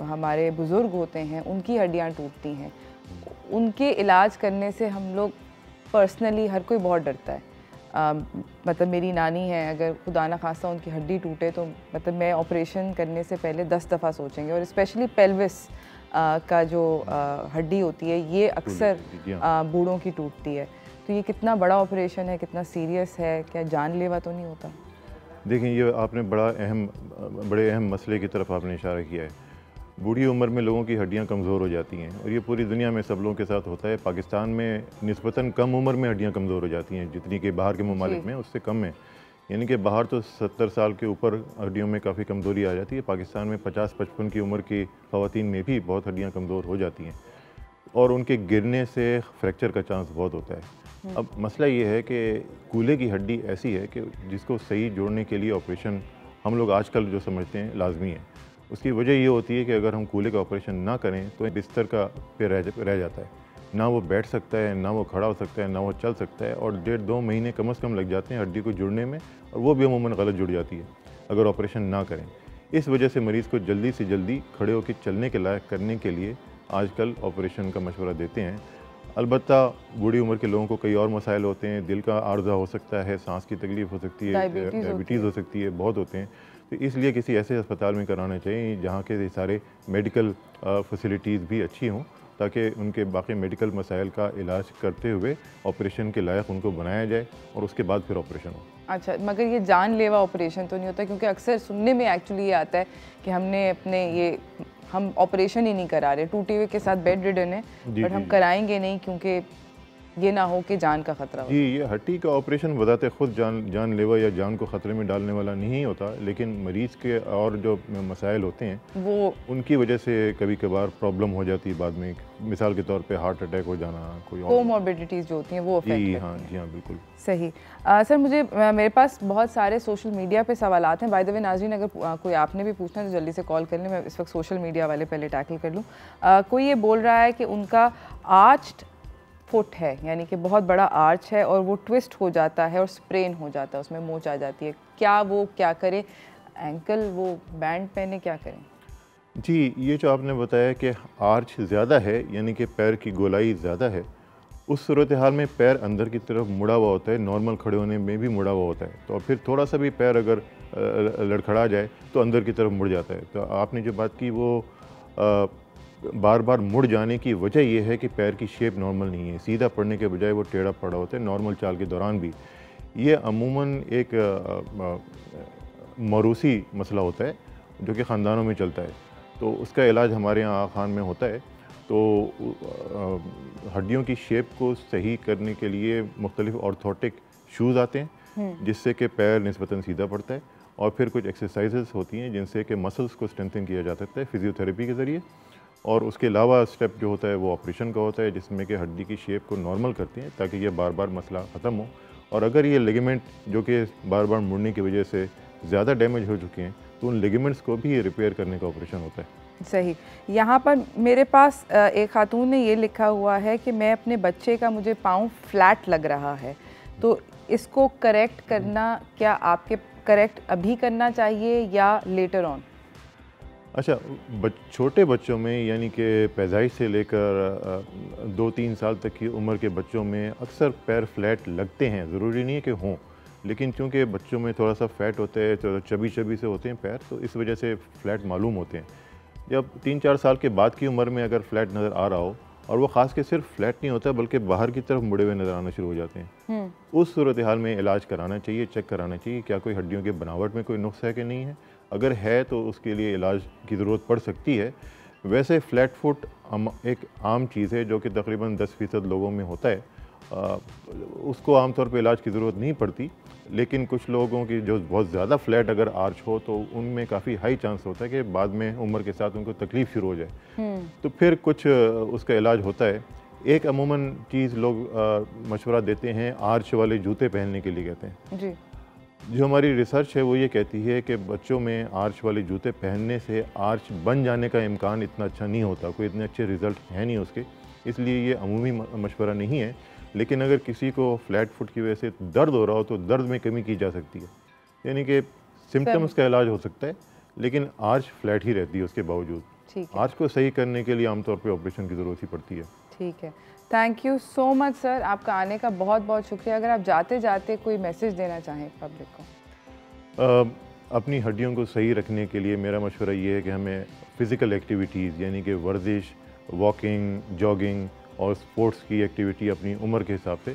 हमारे बुज़ुर्ग होते हैं उनकी हड्डियां टूटती हैं, उनके इलाज करने से हम लोग पर्सनली हर कोई बहुत डरता है। मतलब मेरी नानी है, अगर खुदा ना खास्ता उनकी हड्डी टूटे तो मतलब मैं ऑपरेशन करने से पहले 10 दफ़ा सोचेंगे। और स्पेशली पेल्विस का जो हड्डी होती है ये अक्सर बूढ़ों की टूटती है। तो ये कितना बड़ा ऑपरेशन है, कितना सीरियस है, क्या जानलेवा तो नहीं होता? देखें, ये आपने बड़े अहम मसले की तरफ आपने इशारा किया है। बूढ़ी उम्र में लोगों की हड्डियां कमज़ोर हो जाती हैं और ये पूरी दुनिया में सब लोगों के साथ होता है। पाकिस्तान में निस्बतन कम उम्र में हड्डियां कमज़ोर हो जाती हैं, जितनी कि बाहर के ममालिक में उससे कम है। यानी कि बाहर तो 70 साल के ऊपर हड्डियों में काफ़ी कमज़ोरी आ जाती है, पाकिस्तान में 50-55 की उम्र की ख़वातीन में भी बहुत हड्डियाँ कमज़ोर हो जाती हैं और उनके गिरने से फ्रैक्चर का चांस बहुत होता है। अब मसला ये है कि कूल्हे की हड्डी ऐसी है कि जिसको सही जोड़ने के लिए ऑपरेशन हम लोग आजकल जो समझते हैं लाजमी है। उसकी वजह ये होती है कि अगर हम कूल्हे का ऑपरेशन ना करें तो बिस्तर का पे रह जाता है, ना वो बैठ सकता है, ना वो खड़ा हो सकता है, ना वो चल सकता है और 1.5-2 महीने कम से कम लग जाते हैं हड्डी को जुड़ने में और वो भी अमूमन गलत जुड़ जाती है अगर ऑपरेशन ना करें। इस वजह से मरीज़ को जल्दी से जल्दी खड़े होकर चलने के लायक करने के लिए आजकल ऑपरेशन का मशवरा देते हैं। अलबत्ता बूढ़ी उम्र के लोगों को कई और मसाइल होते हैं, दिल का आर्जा हो सकता है, सांस की तकलीफ़ हो सकती है, डायबिटीज़ हो सकती है, बहुत होते हैं। तो इसलिए किसी ऐसे अस्पताल में कराना चाहिए जहाँ के सारे मेडिकल फैसिलिटीज़ भी अच्छी हों ताकि उनके बाकी मेडिकल मसाइल का इलाज करते हुए ऑपरेशन के लायक उनको बनाया जाए और उसके बाद फिर ऑपरेशन हो। अच्छा, मगर ये जानलेवा ऑपरेशन तो नहीं होता? क्योंकि अक्सर सुनने में एक्चुअली ये आता है कि हम ऑपरेशन ही नहीं करा रहे, टूटे हुए के साथ बेड रिडन है, बट हम कराएंगे नहीं क्योंकि ये ना हो कि जान का खतरा हो। जी, ये हड्डी का ऑपरेशन बताते खुद जानलेवा या जान को ख़तरे में डालने वाला नहीं होता, लेकिन मरीज़ के और जो मसाइल होते हैं वो उनकी वजह से कभी कभार प्रॉब्लम हो जाती है बाद में। मिसाल के तौर पे हार्ट अटैक हो जाना, कोई कोमॉर्बिडिटीज़ जो होती हैं वो अफेक्ट करती हैं। जी हाँ, बिल्कुल सही। सर, मेरे पास बहुत सारे सोशल मीडिया पे सवालात हैं। बाय द वे नाज़रीन, अगर कोई आपने भी पूछना है तो जल्दी से कॉल कर लें, मैं इस वक्त सोशल मीडिया वाले पहले टैकल कर लूँ। कोई ये बोल रहा है कि उनका आर्च्ड फुट है, यानी कि बहुत बड़ा आर्च है और वो ट्विस्ट हो जाता है और स्प्रेन हो जाता है, उसमें मोच आ जाती है, क्या करें? एंकल वो बैंड पहने, क्या करें? जी, ये जो आपने बताया कि आर्च ज़्यादा है यानी कि पैर की गोलाई ज़्यादा है, उस सूरत हाल में पैर अंदर की तरफ मुड़ा हुआ होता है, नॉर्मल खड़े होने में भी मुड़ा हुआ होता है। तो फिर थोड़ा सा भी पैर अगर लड़खड़ा जाए तो अंदर की तरफ मुड़ जाता है। तो आपने जो बात की वो बार बार मुड़ जाने की वजह यह है कि पैर की शेप नॉर्मल नहीं है, सीधा पड़ने के बजाय वो टेढ़ा पड़ा होता है नॉर्मल चाल के दौरान भी। ये अमूमन एक मौरूसी मसला होता है जो कि ख़ानदानों में चलता है, तो उसका इलाज हमारे यहाँ खान में होता है। तो हड्डियों की शेप को सही करने के लिए मुख्तलिफ ऑर्थोटिक शूज़ आते हैं जिससे कि पैर निस्बतन सीधा पड़ता है, और फिर कुछ एक्सरसाइजेस होती हैं जिनसे कि मसल्स को स्ट्रेंथन किया जा सकता है फिजियोथेरेपी के ज़रिए। और उसके अलावा स्टेप जो होता है वो ऑपरेशन का होता है जिसमें कि हड्डी की शेप को नॉर्मल करते हैं ताकि ये बार बार मसला ख़त्म हो। और अगर ये लिगामेंट जो कि बार बार मुड़ने की वजह से ज़्यादा डैमेज हो चुके हैं तो उन लिगामेंट्स को भी रिपेयर करने का ऑपरेशन होता है। सही। यहाँ पर मेरे पास एक खातून ने ये लिखा हुआ है कि मैं अपने बच्चे का, मुझे पाँव फ्लैट लग रहा है, तो इसको करेक्ट करना, क्या आपके करेक्ट अभी करना चाहिए या लेटर ऑन? अच्छा, छोटे बच्चों में यानी कि पैदाइश से लेकर 2-3 साल तक की उम्र के बच्चों में अक्सर पैर फ्लैट लगते हैं, ज़रूरी नहीं है कि हों, लेकिन चूँकि बच्चों में थोड़ा सा फैट होता है तो चबी से होते हैं पैर, तो इस वजह से फ्लैट मालूम होते हैं। जब 3-4 साल के बाद की उम्र में अगर फ्लैट नज़र आ रहा हो, और वो ख़ास के सिर्फ फ्लैट नहीं होता बल्कि बाहर की तरफ मुड़े हुए नज़र आना शुरू हो जाते हैं, उस सूरत हाल में इलाज कराना चाहिए, चेक कराना चाहिए क्या कोई हड्डियों की बनावट में कोई नुक्स है कि नहीं है। अगर है तो उसके लिए इलाज की ज़रूरत पड़ सकती है। वैसे फ्लैट फुट एक आम चीज़ है जो कि तकरीबन 10% लोगों में होता है, उसको आमतौर पर इलाज की ज़रूरत नहीं पड़ती। लेकिन कुछ लोगों की जो बहुत ज़्यादा फ्लैट अगर आर्च हो तो उनमें काफ़ी हाई चांस होता है कि बाद में उम्र के साथ उनको तकलीफ़ शुरू हो जाए। तो फिर कुछ उसका इलाज होता है। एक अमूमन चीज़ लोग मशवरा देते हैं आर्च वाले जूते पहनने के लिए कहते हैं जी। जो हमारी रिसर्च है वो ये कहती है कि बच्चों में आर्च वाले जूते पहनने से आर्च बन जाने का इम्कान इतना अच्छा नहीं होता, कोई इतने अच्छे रिज़ल्ट हैं नहीं उसके, इसलिए ये अमूमी मशवरा नहीं है। लेकिन अगर किसी को फ्लैट फुट की वजह से दर्द हो रहा हो तो दर्द में कमी की जा सकती है, यानी कि सिम्टम्स का इलाज हो सकता है, लेकिन आर्च फ्लैट ही रहती है उसके बावजूद। आर्च को सही करने के लिए आमतौर पर ऑपरेशन की ज़रूरत ही पड़ती है। ठीक है, thank you so much sir, आपका आने का बहुत बहुत शुक्रिया। अगर आप जाते जाते कोई मैसेज देना चाहें पब्लिक को। अपनी हड्डियों को सही रखने के लिए मेरा मशवरा ये है कि हमें फ़िज़िकल एक्टिविटीज़ यानी कि वर्जिश, वॉकिंग, जॉगिंग और स्पोर्ट्स की एक्टिविटी अपनी उम्र के हिसाब से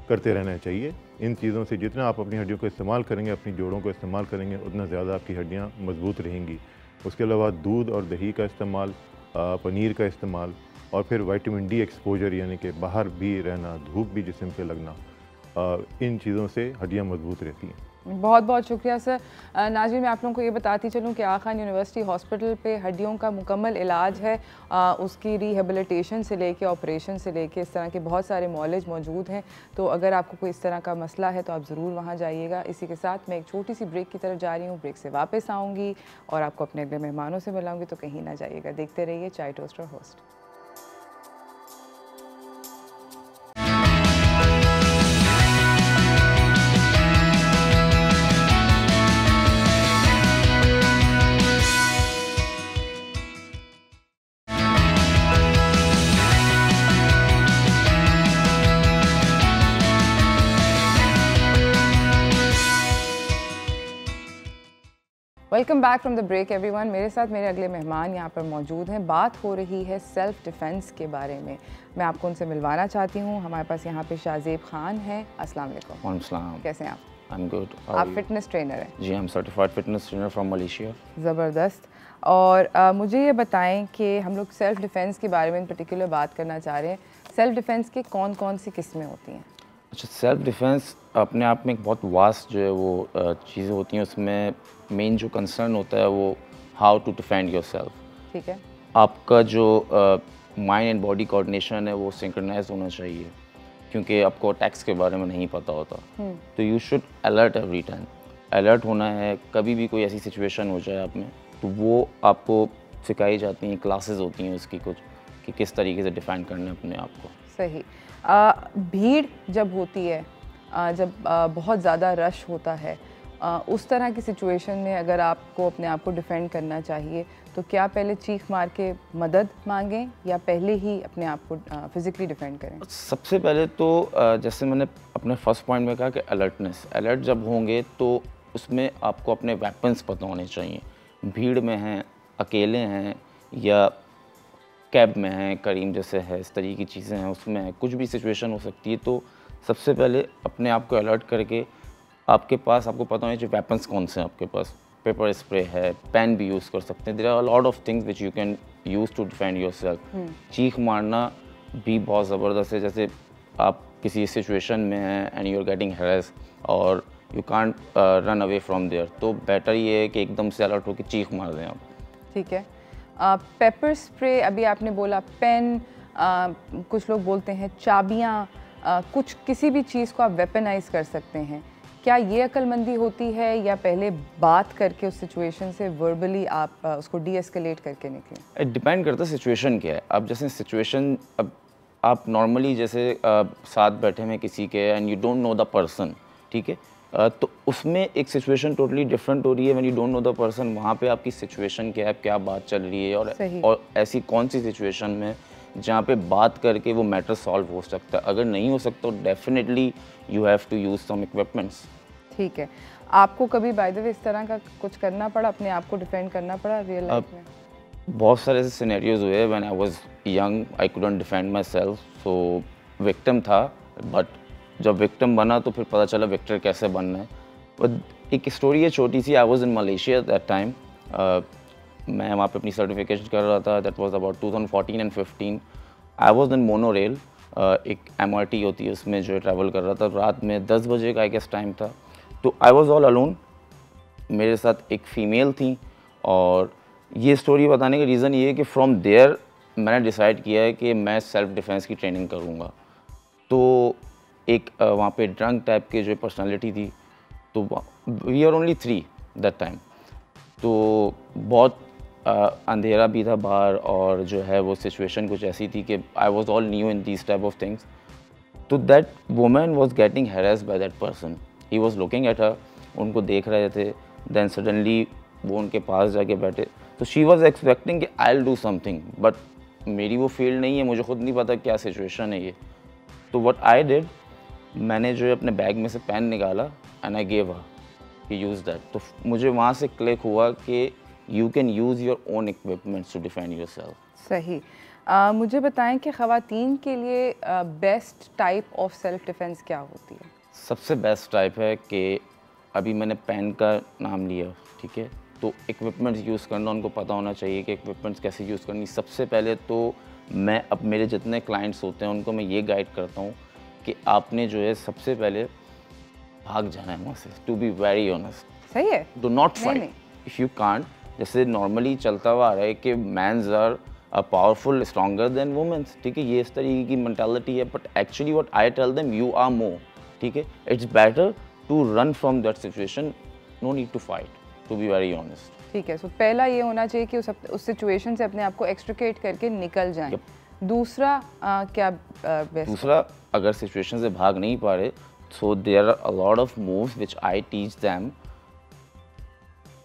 करते रहना चाहिए। इन चीज़ों से जितना आप अपनी हड्डियों को इस्तेमाल करेंगे, अपनी जोड़ों को इस्तेमाल करेंगे, उतना ज़्यादा आपकी हड्डियाँ मजबूत रहेंगी। उसके अलावा दूध और दही का इस्तेमाल, पनीर का इस्तेमाल और फिर विटामिन डी एक्सपोजर यानी कि बाहर भी रहना, धूप भी जिस्म पे लगना, इन चीज़ों से हड्डियाँ मजबूत रहती हैं। बहुत बहुत शुक्रिया सर। नाज़रीन, मैं आप लोगों को ये बताती चलूँ कि आगा खान यूनिवर्सिटी हॉस्पिटल पे हड्डियों का मुकम्मल इलाज है। उसकी रिहेबिलिटेशन से लेके ऑपरेशन से लेके इस तरह के बहुत सारे मॉलेज मौजूद हैं। तो अगर आपको कोई इस तरह का मसला है तो आप ज़रूर वहाँ जाइएगा। इसी के साथ मैं एक छोटी सी ब्रेक की तरफ जा रही हूँ, ब्रेक से वापस आऊँगी और आपको अपने अगले मेहमानों से मिलाऊँगी, तो कहीं ना जाइएगा, देखते रहिए चाय टोस्ट और host. Welcome back from the break everyone. मेरे साथ मेरे अगले मेहमान यहाँ पर मौजूद हैं। बात हो रही है सेल्फ़ डिफेंस के बारे में। मैं आपको उनसे मिलवाना चाहती हूँ। हमारे पास यहाँ पे शाहजेब खान हैं। अस्सलाम वालेकुम। कैसे हैं आप? I'm good. आप फिटनेस ट्रेनर हैं? जी, I'm certified fitness trainer from Malaysia. ज़बरदस्त। और मुझे ये बताएं कि हम लोग सेल्फ़ डिफेंस के बारे में इन पर्टिकुलर बात करना चाह रहे हैं। सेल्फ़ डिफेंस की कौन कौन सी किस्में होती हैं? अच्छा, सेल्फ डिफेंस अपने आप में एक बहुत वास्ट जो है वो चीज़ें होती हैं। उसमें मेन जो कंसर्न होता है वो हाउ टू डिफेंड योरसेल्फ। ठीक है। आपका जो माइंड एंड बॉडी कोऑर्डिनेशन है वो सिंक्रोनाइज होना चाहिए, क्योंकि आपको अटैक्स के बारे में नहीं पता होता। तो you should alert every time. Alert होना है, कभी भी कोई ऐसी सिचुएशन हो जाए आप में, तो वो आपको सिखाई जाती हैं, क्लासेस होती हैं उसकी कुछ, कि किस तरीके से डिफेंड करना है अपने आप को। सही। भीड़ जब होती है, जब बहुत ज़्यादा रश होता है, उस तरह की सिचुएशन में अगर आपको अपने आप को डिफेंड करना चाहिए तो क्या पहले चीख मार के मदद मांगें या पहले ही अपने आप को फिज़िकली डिफेंड करें? सबसे पहले तो जैसे मैंने अपने फर्स्ट पॉइंट में कहा कि अलर्टनेस, अलर्ट जब होंगे तो उसमें आपको अपने वेपन्स पता होने चाहिए। भीड़ में हैं, अकेले हैं या कैब में हैं, करीम जैसे है, इस तरीके की चीज़ें हैं, उसमें है, कुछ भी सिचुएशन हो सकती है। तो सबसे पहले अपने आप को अलर्ट करके आपके पास, आपको पता होना चाहिए वेपन्स कौन से हैं आपके पास। पेपर स्प्रे है, पेन भी यूज़ कर सकते हैं। There are lot of things which you can use to defend yourself. चीख मारना भी बहुत ज़बरदस्त है। जैसे आप किसी सिचुएशन में हैं and you are getting harass और you can't run away from there, तो बेटर ये है कि एकदम से अलर्ट होकर चीख मार दें आप। ठीक है। पेपर स्प्रे, अभी आपने बोला पेन, कुछ लोग बोलते हैं चाबियाँ, कुछ किसी भी चीज़ को आप वेपनाइज कर सकते हैं। क्या ये अक्लमंदी होती है या पहले बात करके उस सिचुएशन से वर्बली आप उसको डी एस्केलेट करके निकलें? डिपेंड करता है सिचुएशन क्या है। अब जैसे सिचुएशन, अब आप नॉर्मली जैसे साथ बैठे हैं किसी के and you don't know the person, ठीक है, तो उसमें एक सिचुएशन टोटली डिफरेंट हो रही है। When you don't know the person, वहाँ पे आपकी सिचुएशन क्या है, क्या बात चल रही है, और ऐसी कौन सी सिचुएशन में जहाँ पे बात करके वो मैटर सॉल्व हो सकता है। अगर नहीं हो सकता तो definitely you have to use some equipments. ठीक है। आपको कभी बाय द वे इस तरह का कुछ करना पड़ा, अपने आप को डिफेंड करना पड़ा रियल लाइफ में? बहुत सारे ऐसे सिनेरियोज हुए। When I was young I couldn't defend my self, so victim था, बट जब विक्टिम बना तो फिर पता चला विक्टर कैसे बनना है। बट एक स्टोरी है छोटी सी। I was in Malaysia that time. मैं वहाँ पे अपनी सर्टिफिकेशन कर रहा था। That was about 2014 and 15। I was in monorail, एक MRT होती है उसमें जो ट्रैवल कर रहा था। रात में 10 बजे का आई गेस टाइम था। तो आई वॉज ऑल अलोन, मेरे साथ एक फ़ीमेल थी। और ये स्टोरी बताने का रीज़न ये है कि फ्रॉम देयर मैंने डिसाइड किया है कि मैं सेल्फ़ डिफेंस की ट्रेनिंग करूँगा। तो एक वहाँ पे ड्रंक टाइप के जो पर्सनालिटी थी, तो we are only 3 that time. तो बहुत अंधेरा भी था बाहर, और जो है वो सिचुएशन कुछ ऐसी थी कि I was all new in these type of things. तो that woman was getting harassed by that person, he was looking at her, उनको देख रहे थे। देन सडनली वो उनके पास जाके बैठे, तो शी वॉज एक्सपेक्टिंग कि I will do something, but मेरी वो फील्ड नहीं है, मुझे खुद नहीं पता क्या सिचुएशन है ये। तो व्हाट आई डिड, मैंने जो है अपने बैग में से पेन निकाला एंड आई गेव हर कि यूज़ दैट। तो मुझे वहाँ से क्लिक हुआ कि you can use your own equipments to defend yourself. सही। मुझे बताएं कि ख़वातीन के लिए best type of self defence क्या होती है? सबसे बेस्ट टाइप है कि अभी मैंने पेन का नाम लिया, ठीक है, तो इक्विपमेंट्स यूज़ करना उनको पता होना चाहिए कि इक्विपमेंट्स कैसे यूज़ करनी। सबसे पहले तो मैं अब मेरे जितने क्लाइंट्स होते हैं उनको मैं ये गाइड करता हूँ कि आपने जो है सबसे पहले भाग जाना है वहाँ से, टू बी वेरी ऑनेस्ट। सही है। Do not fight if you can't. जैसे नॉर्मली चलता हुआ आ रहा है कि mens are powerful stronger than womens, ठीक है, ये इस तरीके की मेंटालिटी है। But actually what I tell them, you are more, ठीक है, it's better to run from that situation, no need to fight, to be very honest. ठीक है। सो पहला ये होना चाहिए कि उस सिचुएशन से अपने आप को एक्सट्रिकेट करके निकल जाएं। दूसरा क्या बेस्ट? दूसरा, अगर सिचुएशन से भाग नहीं पा रहे, so there are a lot of moves which I teach them.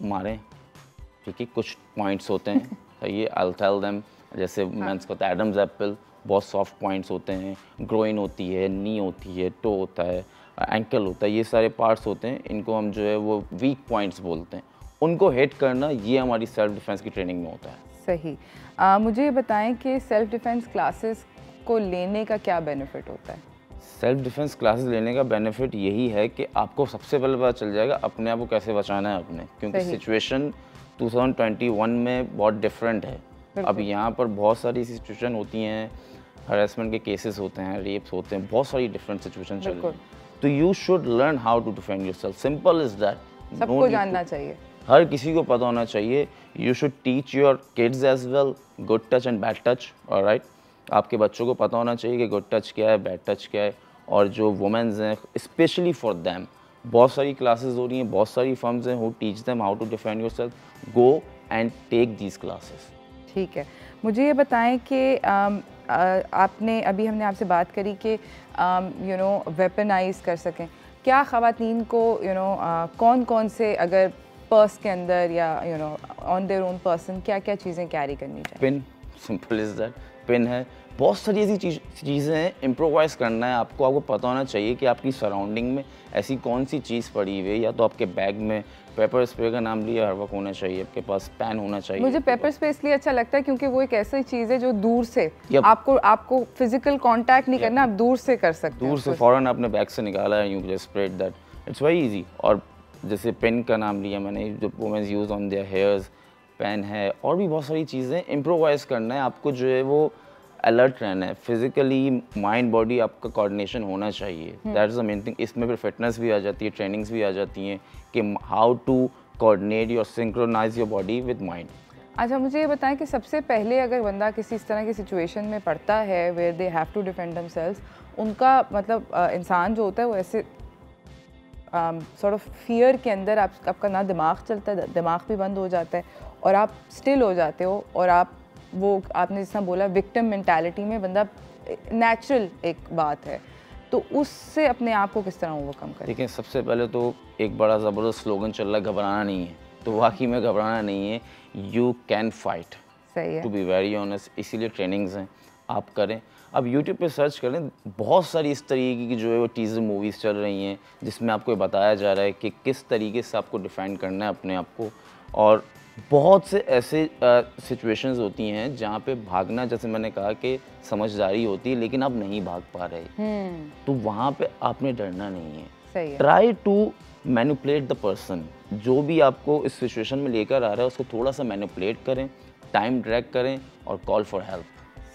मारें, ठीक है, कुछ पॉइंट्स होते हैं, ये आई विल टेल देम। जैसे मेंस को एडम्स एप्पल, बहुत सॉफ्ट पॉइंट्स होते हैं, ग्रोइन होती है, नी होती है, टो होता है, एंकल होता है, ये सारे पार्ट्स होते हैं, इनको हम जो है वो वीक पॉइंट्स बोलते हैं। उनको हिट करना, ये हमारी सेल्फ डिफेंस की ट्रेनिंग में होता है। सही। मुझे ये बताएं कि सेल्फ डिफेंस क्लासेस को लेने का क्या बेनिफिट होता है? सेल्फ डिफेंस क्लासेस लेने का बेनिफिट यही है कि आपको सबसे पहले पता चल जाएगा अपने आप को कैसे बचाना है अपने, क्योंकि सिचुएशन 2021 में बहुत डिफरेंट है। अब यहाँ पर बहुत सारी सिचुएशन होती हैं, हरेसमेंट के केसेस होते हैं, रेप्स होते हैं, बहुत सारी डिफरेंट सिचुएशन चल रही हैं। तो you should learn how to defend yourself, simple is that. सबको जानना चाहिए, हर किसी को पता होना चाहिए। You should teach your kids as well good touch and bad touch, alright. आपके बच्चों को पता होना चाहिए कि गुड टच क्या है, बैड टच क्या है। और जो वुमेन्स हैं, स्पेशली फॉर देम, बहुत सारी क्लासेस हो रही हैं, बहुत सारी फर्म्स हैं who teach them how to defend yourself. Go and take these classes. ठीक है। मुझे ये बताएं कि आपने अभी हमने आपसे बात करी कि यू नो वेपनाइज कर सकें, क्या ख़वातीन को कौन कौन से, अगर पर्स के अंदर या ऑन देयर ओन पर्सन क्या क्या चीज़ें कैरी करनी चाहिए? Pin, simple is that, pin है। बहुत सारी ऐसी चीज़ें हैं, इम्प्रोवाइज़ करना है आपको पता होना चाहिए कि आपकी सराउंडिंग में ऐसी कौन सी चीज़ पड़ी हुई है। या तो आपके बैग में पेपर स्प्रे का नाम लिया हर वक्त होना चाहिए, आपके पास पेन होना चाहिए। मुझे पेपर स्प्रे इसलिए अच्छा लगता है क्योंकि वो एक ऐसी चीज़ है जो दूर से आपको फिजिकल कांटेक्ट नहीं करना, आप दूर से कर सकते हैं। दूर से फ़ौरन अपने बैग से निकाला है, you just spread that, it's very easy. और जैसे पेन का नाम लिया मैंने, जो womens use on their hairs, pen है, और भी बहुत सारी चीज़ें। इम्प्रोवाइज़ करना है आपको, जो है वो अलर्ट रहना है, फिजिकली माइंड बॉडी आपका कोऑर्डिनेशन होना चाहिए, that is the main thing. इसमें फिर फिटनेस भी आ जाती है, ट्रेनिंग्स भी आ जाती हैं कि how to coordinate your synchronize your body with mind. अच्छा, मुझे ये बताएं कि सबसे पहले अगर बंदा किसी इस तरह की सिचुएशन में पड़ता है where they have to defend themselves, उनका मतलब इंसान जो होता है वो ऐसे सॉर्ट ऑफ फियर के अंदर आपका ना दिमाग चलता है, दिमाग भी बंद हो जाता है और आप स्टिल हो जाते हो, और आपने जिस तरह बोला विक्टिम मेंटालिटी में बंदा, नेचुरल एक बात है, तो उससे अपने आप को किस तरह ओवरकम करें? देखिए, सबसे पहले तो एक बड़ा ज़बरदस्त स्लोगन चल रहा है, घबराना नहीं है। तो वाकई में घबराना नहीं है, यू कैन फाइट। सही है, टू बी वेरी ऑनेस्ट, इसीलिए ट्रेनिंग्स हैं, आप करें। अब यूट्यूब पे सर्च करें, बहुत सारी इस तरीके की जो है वो टीज़र मूवीज़ चल रही हैं जिसमें आपको बताया जा रहा है कि किस तरीके से आपको डिफेंड करना है अपने आप को। और बहुत से ऐसे सिचुएशंस होती हैं जहाँ पे भागना, जैसे मैंने कहा कि समझदारी होती है, लेकिन आप नहीं भाग पा रहे, तो वहाँ पे आपने डरना नहीं है। सही है। Try to manipulate the person, जो भी आपको इस सिचुएशन में लेकर आ रहा है उसको थोड़ा सा मैनिपुलेट करें, टाइम ड्रैग करें और कॉल फॉर हेल्प।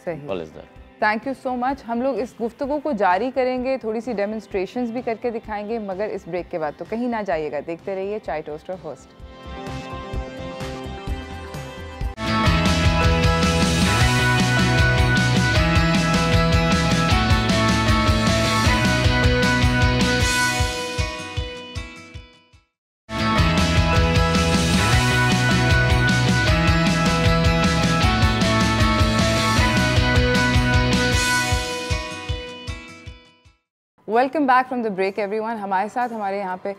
सही। All is that. Thank you so much. हम लोग इस गुफ्तगू को जारी करेंगे, थोड़ी सी डेमोन्स्ट्रेशंस भी करके दिखाएंगे, मगर इस ब्रेक के बाद तो कहीं ना जाइएगा, देखते रहिए चाय toaster first. Welcome back from the break everyone. हमारे साथ हमारे यहाँ पे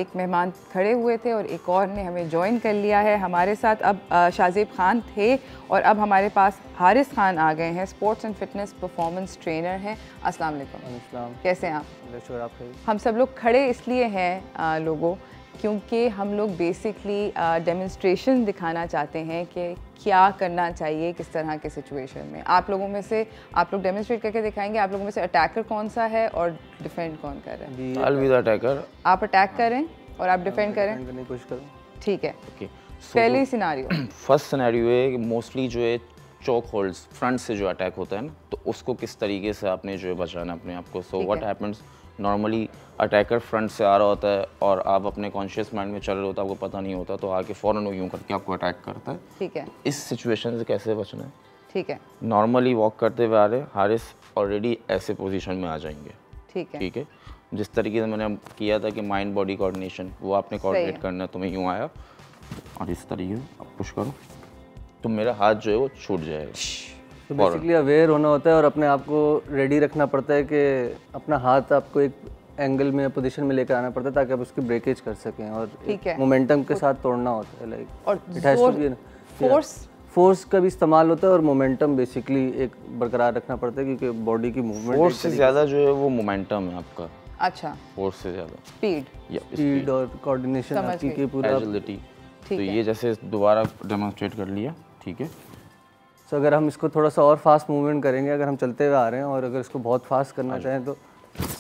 एक मेहमान खड़े हुए थे और एक और ने हमें ज्वाइन कर लिया है। हमारे साथ अब शाहजेब खान थे और अब हमारे पास हारिस खान आ गए हैं, sports and fitness performance trainer हैं। अस्सलाम वालेकुम। कैसे हैं आप? हम सब लोग खड़े इसलिए हैं लोगों क्योंकि हम लोग बेसिकली डेमोन्स्ट्रेशन दिखाना चाहते हैं कि क्या करना चाहिए किस तरह के सिचुएशन में। आप लोगों में से आप लोग डेमोन्स्ट्रेट करके दिखाएंगे, आप लोगों में से अटैकर कौन सा है और डिफेंड कौन कर रहा है? I'll be the attacker. आप अटैक करें और आप डिफेंड करें, करने की कोशिश करो। ठीक है। Okay. पहली सिनारियो फर्स्ट सिनेरियो है कि मोस्टली जो है चोक होल्ड्स फ्रंट से जो अटैक होता है ना, तो उसको किस तरीके से आपने जो है बचाना अपने आप को। So what happens, normally attacker front से आ रहा होता है और आप अपने कॉन्शियस माइंड में चल रहे होता है, आपको पता नहीं होता, तो आके फ़ौरन वो यूँ करके आपको अटैक करता है। ठीक है, इस सिचुएशन से कैसे बचना है? ठीक है, नॉर्मली वॉक करते हुए आ रहे हारिस ऑलरेडी ऐसे पोजीशन में आ जाएंगे। ठीक है, ठीक है, जिस तरीके से मैंने किया था कि माइंड बॉडी कोऑर्डिनेशन, वो आपने कोऑर्डिनेट करना है। तो मैं यूँ आया और इस तरीके से आप पुश करो तो मेरा हाथ जो है वो छूट जाएगा। तो बेसिकली अवेयर होना होता है और अपने आप को रेडी रखना पड़ता है कि अपना हाथ आपको एक एंगल में पोजीशन में लेकर आना पड़ता है ताकि आप उसकी ब्रेकेज कर सकें और मोमेंटम के साथ तोड़ना होता है। लाइक और फोर्स का भी इस्तेमाल होता है और मोमेंटम बेसिकली एक बरकरार रखना पड़ता है क्योंकि बॉडी की मूवमेंट फोर्स से ज़्यादा जो है वो मोमेंटम है आपका। अच्छा, फोर्स से ज़्यादा स्पीड और कोऑर्डिनेशन आपकी की पूरा एजिलिटी। तो ये जैसे दोबारा डेमोन्स्ट्रेट कर लिया। ठीक है, तो अगर हम इसको थोड़ा सा और फास्ट मूवमेंट करेंगे, अगर हम चलते हुए आ रहे हैं और अगर इसको बहुत फास्ट करना चाहें तो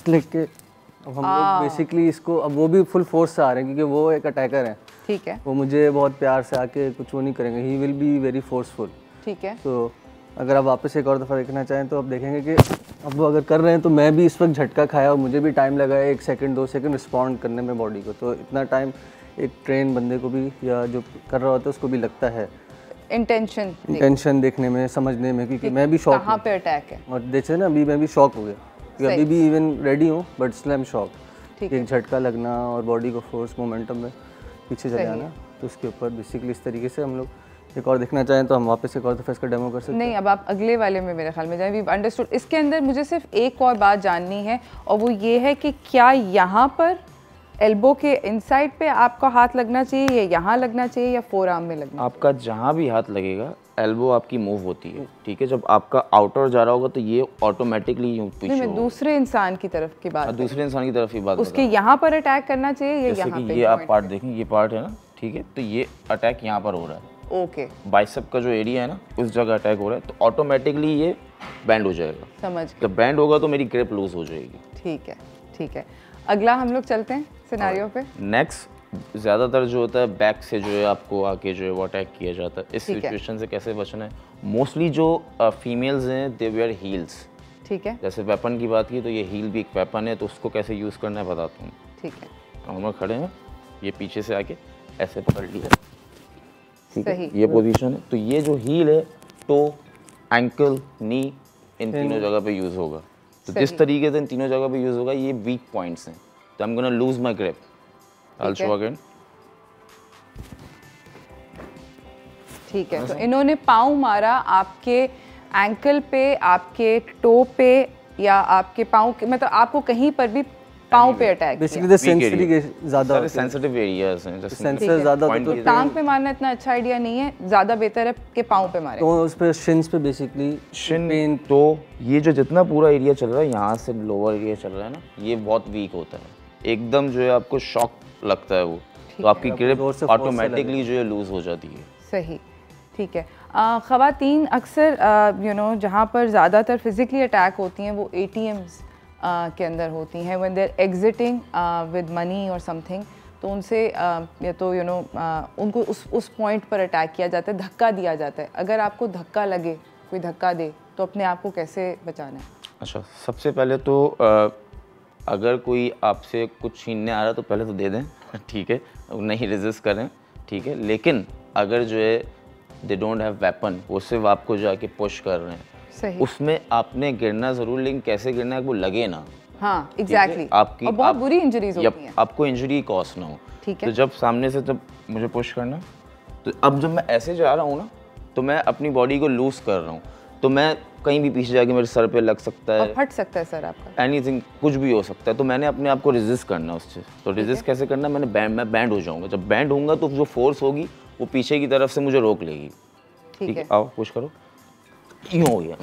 लेके अब हम लोग बेसिकली इसको, अब वो भी फुल फोर्स से आ रहे हैं क्योंकि वो एक अटैकर है। ठीक है, वो मुझे बहुत प्यार से आके कुछ वो नहीं करेंगे, he will be very forceful. ठीक है, तो अगर आप वापस एक और दफ़ा देखना चाहें तो आप देखेंगे कि अब वो अगर कर रहे हैं तो मैं भी इस वक्त झटका खाया और मुझे भी टाइम लगा है 1 सेकंड 2 सेकंड रिस्पॉन्ड करने में बॉडी को। तो इतना टाइम एक ट्रेन बंदे को भी या जो कर रहा होता है उसको भी लगता है इंटेंशन देखने में, समझने में, क्योंकि मैं भी शॉक कहाँ पे अटैक है। और जैसे ना अभी मैं भी शॉक हो गया क्योंकि अभी भी इवन रेडी हूँ but still I am shock. एक झटका लगना और बॉडी को फोर्स मोमेंटम में पीछे चले आना, तो उसके ऊपर बेसिकली इस तरीके से हम लोग एक और देखना चाहें तो हम वापस एक और दफ़ा इसका डेमो कर सकते हैं। नहीं, अब आप अगले वाले में मेरे ख्याल में जाएं। We understood. इसके अंदर मुझे सिर्फ एक और बात जाननी है और वो ये है कि क्या यहाँ पर एल्बो के इनसाइड पे आपका हाथ लगना चाहिए या यहाँ लगना चाहिए या फोर आर्म में लगना? आपका जहाँ भी हाथ लगेगा एल्बो आपकी मूव होती है। ठीक है, जब आपका आउटर जा रहा होगा तो ये ऑटोमेटिकली यूँ पीछे मैं दूसरे इंसान की तरफ की बात, दूसरे इंसान की तरफ ही बात, उसके यहाँ पर अटैक करना चाहिए या यहाँ पे? ये आप पार्ट देखें, ये पार्ट है ना, ठीक है, तो ये अटैक यहाँ पर हो रहा है। ओके, बाइसेप का जो एरिया है ना उस जगह अटैक हो रहा है, तो ऑटोमेटिकली ये बैंड हो जाएगा। समझ, जब बैंड होगा तो मेरी ग्रिप लूज हो जाएगी। ठीक है, ठीक है। अगला हम लोग चलते हैं सिनेरियो पे। नेक्स्ट ज़्यादातर जो होता है बैक से जो है आपको आके जो है वो अटैक किया जाता है। इस सिचुएशन से कैसे बचना है? मोस्टली जो फीमेल्स हैं दे वेयर हील्स। ठीक है, जैसे वेपन की बात की तो ये हील भी एक वेपन है, तो उसको कैसे यूज़ करना है बताता हूँ। ठीक है, हम लोग खड़े हैं, ये पीछे से आके ऐसे पकड़ लिया, ठीक है, ये पोजीशन है। तो ये जो हील है टो, एंकल, नी, इन तीनों जगह पे यूज़ होगा। तो जिस तरीके से इन तीनों जगह पे यूज़ होगा, ये वीक पॉइंट्स हैं। तो I am gonna lose my grip. I'll show again. ठीक है, तो इन्होंने पाँव मारा आपके एंकल पे, आपके टो पे या आपके पाँव के, मतलब आपको कहीं पर भी पाँव पे अटैक। बेसिकली द सेंसिटिव ज़्यादा सेंसिटिव एरियाज हैं, जैसे सेंसर ज़्यादा तो टांग पे मारना इतना अच्छा आइडिया नहीं है, ज़्यादा बेहतर है कि पाँव पे मारे। तो उस पे शिन्स पे बेसिकली शिन पेन। तो ये जो जितना पूरा एरिया चल रहा है, यहाँ से लोअर एरिया चल रहा है ना, ये बहुत वीक होता है। एकदम जो है आपको शॉक लगता है वो, तो आपकी ग्रिप ऑटोमेटिकली जो है लूज हो जाती है। सही, ठीक है। ख़वातीन अक्सर जहाँ पर ज़्यादातर फिज़िकली अटैक होती हैं वो ATMs के अंदर होती हैं। When they are exiting with money और समथिंग, तो उनसे या तो उनको उस पॉइंट पर अटैक किया जाता है, धक्का दिया जाता है। अगर आपको धक्का लगे कोई धक्का दे तो अपने आप को कैसे बचाना है? अच्छा, सबसे पहले तो अगर कोई आपसे कुछ छीनने आ रहा है तो पहले तो दे दें, ठीक है, नहीं रेजिस्ट करें, ठीक है। लेकिन अगर जो है दे डोंट हैव वेपन, वो सिर्फ आपको जाके पुश कर रहे हैं, सही, उसमें आपने गिरना ज़रूर, लेकिन कैसे गिरना है वो लगे ना। हाँ एग्जैक्टली, आपकी और बहुत बुरी इंजरीज होती हैं, आपको इंजरी कॉज ना हो, ठीक है। तो जब सामने से जब मुझे पुश करना, तो अब जब मैं ऐसे जा रहा हूँ ना, तो मैं अपनी बॉडी को लूज कर रहा हूँ, तो मैं कहीं भी पीछे जाके मेरे सर पे लग सकता है, और फट सकता है सर आपका, एनीथिंग, कुछ भी हो सकता है। तो मैंने अपने आप को रेजिस्ट करना है उससे। तो रेजिस्ट कैसे करना है, मैं बैंड हो जाऊंगा। जब बैंड होऊंगा तो जो फोर्स होगी वो पीछे की तरफ से मुझे रोक लेगी, ठीक है। आओ पुश करो, यूँ हो गया,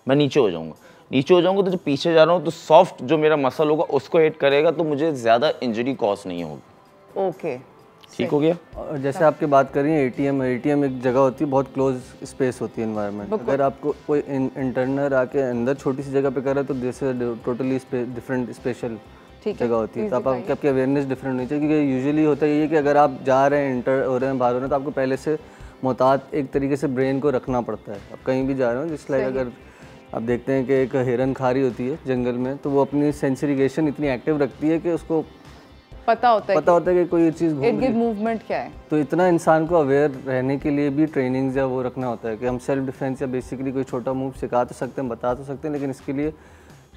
मैं नीचे हो जाऊंगा। नीचे हो जाऊंगा तो जब पीछे जा रहा हूँ तो सॉफ्ट जो मेरा मसल होगा उसको हिट करेगा, तो मुझे ज़्यादा इंजरी कॉज नहीं होगी। ओके, ठीक हो गया। और जैसे आपकी बात कर रही हैं एटीएम एक जगह होती है, बहुत क्लोज स्पेस होती है एनवायरनमेंट। अगर आपको कोई इंटर्नर आके अंदर छोटी सी जगह पे कर रहा है तो दिस टोटली डिफरेंट स्पेशल जगह होती है। तो आपकी अवेयरनेस डिफरेंट होनी चाहिए, क्योंकि यूजुअली होता है ये कि अगर आप जा रहे हैं, इंटर हो रहे हैं, बाहर हो रहे हैं, तो आपको पहले से मोहतात एक तरीके से ब्रेन को रखना पड़ता है। आप कहीं भी जा रहे हो, जिस लाइक अगर आप देखते हैं कि एक हिरन खारी होती है जंगल में, तो वो अपनी सेंसरीगेशन इतनी एक्टिव रखती है कि उसको पता होता है कि कोई चीज़ घूम रही है, मूवमेंट क्या है। तो इतना इंसान को अवेयर रहने के लिए भी ट्रेनिंग्स या वो रखना होता है कि हम सेल्फ डिफेंस या बेसिकली कोई छोटा मूव सिखा तो सकते हैं, बता तो सकते हैं, लेकिन इसके लिए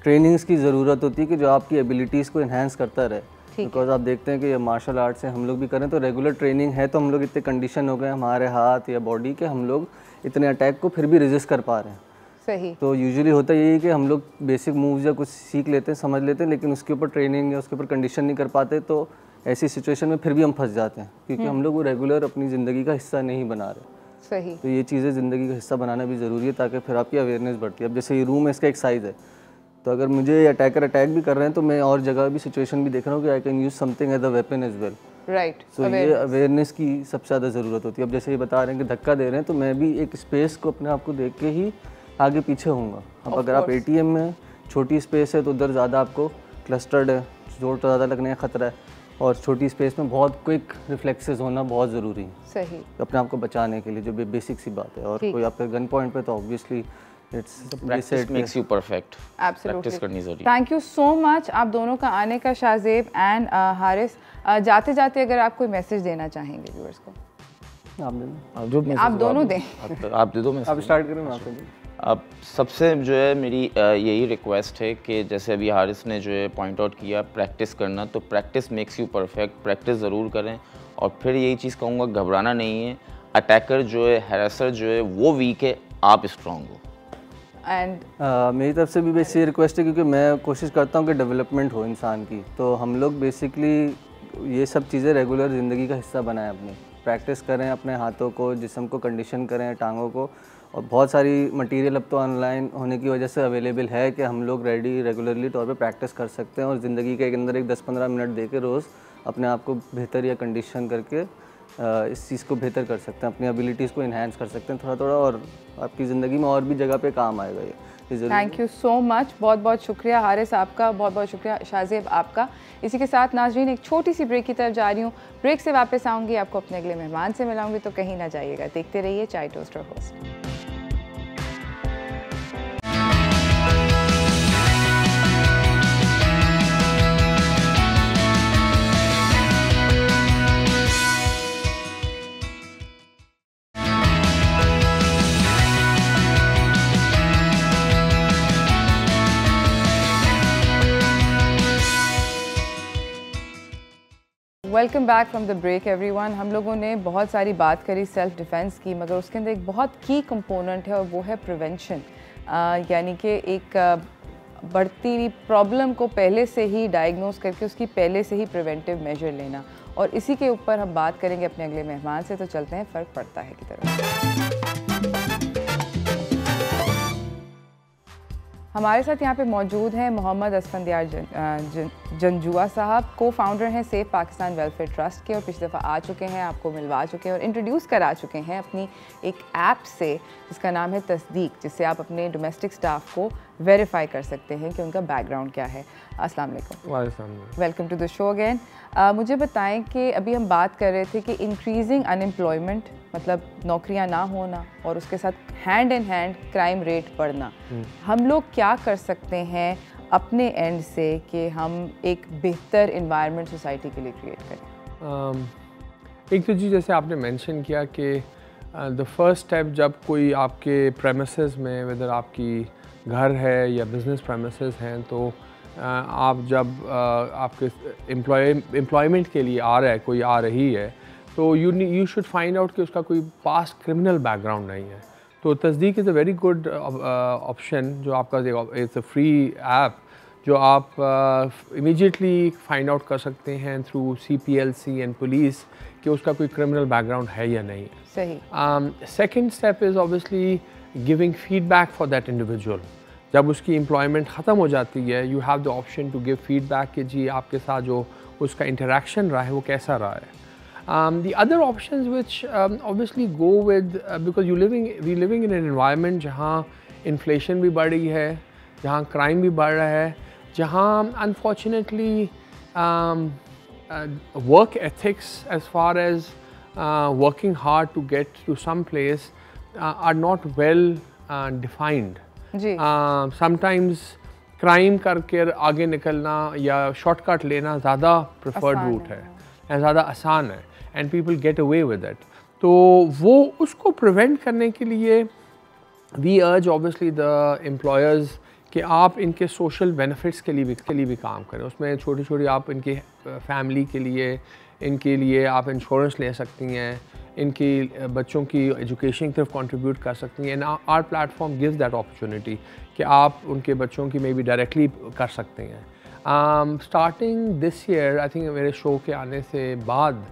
ट्रेनिंग्स की ज़रूरत होती है कि जो आपकी एबिलिटीज़ को इन्हांस करता रहे। बिकॉज आप देखते हैं कि ये मार्शल आर्ट्स से हम लोग भी करें तो रेगुलर ट्रेनिंग है, तो हम लोग इतने कंडीशन हो गए हमारे हाथ या बॉडी के, हम लोग इतने अटैक को फिर भी रेजिस्ट कर पा रहे हैं। सही। तो यूजुअली होता यही है कि हम लोग बेसिक मूव्स या कुछ सीख लेते हैं, समझ लेते हैं, लेकिन उसके ऊपर ट्रेनिंग या उसके ऊपर कंडीशन नहीं कर पाते, तो ऐसी सिचुएशन में फिर भी हम फंस जाते हैं, क्योंकि हम लोग वो रेगुलर अपनी ज़िंदगी का हिस्सा नहीं बना रहे। सही। तो ये चीज़ें ज़िंदगी का हिस्सा बनाना भी ज़रूरी है, ताकि फिर आपकी अवेयरनेस बढ़ती है। अब जैसे ये रूम है, इसका एक साइज़ है, तो अगर मुझे अटैकर अटैक भी कर रहे हैं तो मैं और जगह भी सिचुएशन भी देख रहा हूँ कि I can use something as a weapon as well. Right. So ये अवेयरनेस की सबसे ज़्यादा ज़रूरत होती है। अब जैसे ये बता रहे हैं कि धक्का दे रहे हैं, तो मैं भी एक स्पेस को अपने आप को देख के ही आगे पीछे होऊंगा। अब अगर आप एटीएम में छोटी स्पेस है तो उधर ज़्यादा आपको क्लस्टर्ड है, जोर तो ज़्यादा लगने का खतरा है, और छोटी स्पेस में बहुत क्विक रिफ्लेक्सेस होना बहुत ज़रूरी है। सही। अपने आप को बचाने के लिए, जो बेसिक सी बात है। और कोई आपके गन पॉइंट पे तो obviously practice makes you perfect. Practice करनी जरूरी। थैंक यू सो मच आप दोनों का आने का, शाहजेब एंड हारिस। जाते जाते अगर आप कोई मैसेज देना चाहेंगे व्यूअर्स को, आप दोनों दें। आप दे दो, मैं आप स्टार्ट करें। अब सबसे जो है मेरी यही रिक्वेस्ट है कि जैसे अभी हारिस ने जो है पॉइंट आउट किया प्रैक्टिस करना, तो practice makes you perfect. Practice ज़रूर करें, और फिर यही चीज़ कहूँगा, घबराना नहीं है। अटैकर जो है, हैरेसर जो है वो वीक है, आप स्ट्रॉन्ग हो। एंड मेरी तरफ से भी बेसिक रिक्वेस्ट है, क्योंकि मैं कोशिश करता हूँ कि डेवलपमेंट हो इंसान की, तो हम लोग बेसिकली ये सब चीज़ें रेगुलर ज़िंदगी का हिस्सा बनाएं। अपनी प्रैक्टिस करें, अपने हाथों को, जिस्म को कंडीशन करें, टांगों को। और बहुत सारी मटेरियल अब तो ऑनलाइन होने की वजह से अवेलेबल है कि हम लोग रेगुलरली तौर पे प्रैक्टिस कर सकते हैं, और ज़िंदगी के अंदर एक 10-15 मिनट दे के रोज़ अपने आप को बेहतर या कंडीशन करके इस चीज़ को बेहतर कर सकते हैं, अपनी एबिलिटीज़ को इन्हांस कर सकते हैं थोड़ा थोड़ा, और आपकी ज़िंदगी में और भी जगह पे काम आएगा ये। थैंक यू सो मच, बहुत बहुत शुक्रिया हारिस आपका, बहुत बहुत शुक्रिया शाहजेब आपका। इसी के साथ नाजरीन एक छोटी सी ब्रेक की तरफ जा रही हूँ। ब्रेक से वापस आऊँगी, आपको अपने अगले मेहमान से मिलाऊंगी, तो कहीं ना जाइएगा, देखते रहिए चाय toaster host. Welcome back from the break everyone. हम लोगों ने बहुत सारी बात करी सेल्फ डिफेंस की, मगर उसके अंदर एक बहुत की कंपोनेंट है और वो है प्रिवेंशन, यानी कि एक बढ़ती हुई प्रॉब्लम को पहले से ही डायग्नोस करके उसकी पहले से ही प्रिवेंटिव मेजर लेना। और इसी के ऊपर हम बात करेंगे अपने अगले मेहमान से, तो चलते हैं फ़र्क पड़ता है की तरफ। हमारे साथ यहाँ पे मौजूद हैं मोहम्मद असफंदियार जंजुआ साहब, को फाउंडर हैं सेफ पाकिस्तान वेलफेयर ट्रस्ट के, और पिछली दफ़ा आ चुके हैं, आपको मिलवा चुके हैं और इंट्रोड्यूस करा चुके हैं अपनी एक ऐप से जिसका नाम है तस्दीक, जिससे आप अपने डोमेस्टिक स्टाफ को वेरीफाई कर सकते हैं कि उनका बैकग्राउंड क्या है। अस्सलाम वालेकुम, welcome to the show again. मुझे बताएं कि अभी हम बात कर रहे थे कि इंक्रीजिंग अनएम्प्लॉयमेंट, मतलब नौकरियां ना होना, और उसके साथ hand in hand crime rate बढ़ना। हम लोग क्या कर सकते हैं अपने एंड से कि हम एक बेहतर इन्वायरमेंट सोसाइटी के लिए क्रिएट करें? एक तो जी जैसे आपने मेंशन किया कि द फर्स्ट स्टेप जब कोई आपके प्रेमिसेस में, वेदर आपकी घर है या बिज़नेस प्रेमिसेस हैं, तो आप जब आपके एम्प्लॉयमेंट के लिए आ रहा है, कोई आ रही है, तो यू शुड फाइंड आउट कि उसका कोई पास्ट क्रिमिनल बैकग्राउंड नहीं है। तो तस्दीक is a very good option जो आपका इट्स अ फ्री ऐप जो आप इमीडिएटली फाइंड आउट कर सकते हैं थ्रू CPLC एंड पुलिस कि उसका कोई क्रिमिनल बैकग्राउंड है या नहीं। सही। Second step is obviously giving feedback for that individual. जब उसकी एम्प्लॉयमेंट ख़त्म हो जाती है, you have the option to give feedback कि जी आपके साथ जो उसका इंटरेक्शन रहा है वो कैसा रहा है। The other options which obviously go with because we living in an environment जहाँ inflation भी बढ़ रही है, जहाँ crime भी बढ़ रहा है, जहाँ unfortunately work ethics as far as working hard to get to some place are not well defined. Ji. Sometimes crime करके आगे निकलना या shortcut लेना ज़्यादा preferred route है, ज़्यादा आसान है, and people get away with it. तो वो उसको prevent करने के लिए we urge obviously the employers कि आप इनके social benefits के लिए भी काम करें। उसमें छोटी छोटी आप इनके फैमिली के लिए आप इंश्योरेंस ले सकती हैं, इनकी बच्चों की एजुकेशन की तरफ कंट्रीब्यूट कर सकती हैं। Our platform gives that opportunity कि आप उनके बच्चों की मे बी डायरेक्टली कर सकते हैं। Starting this year I think मेरे शो के आने से बाद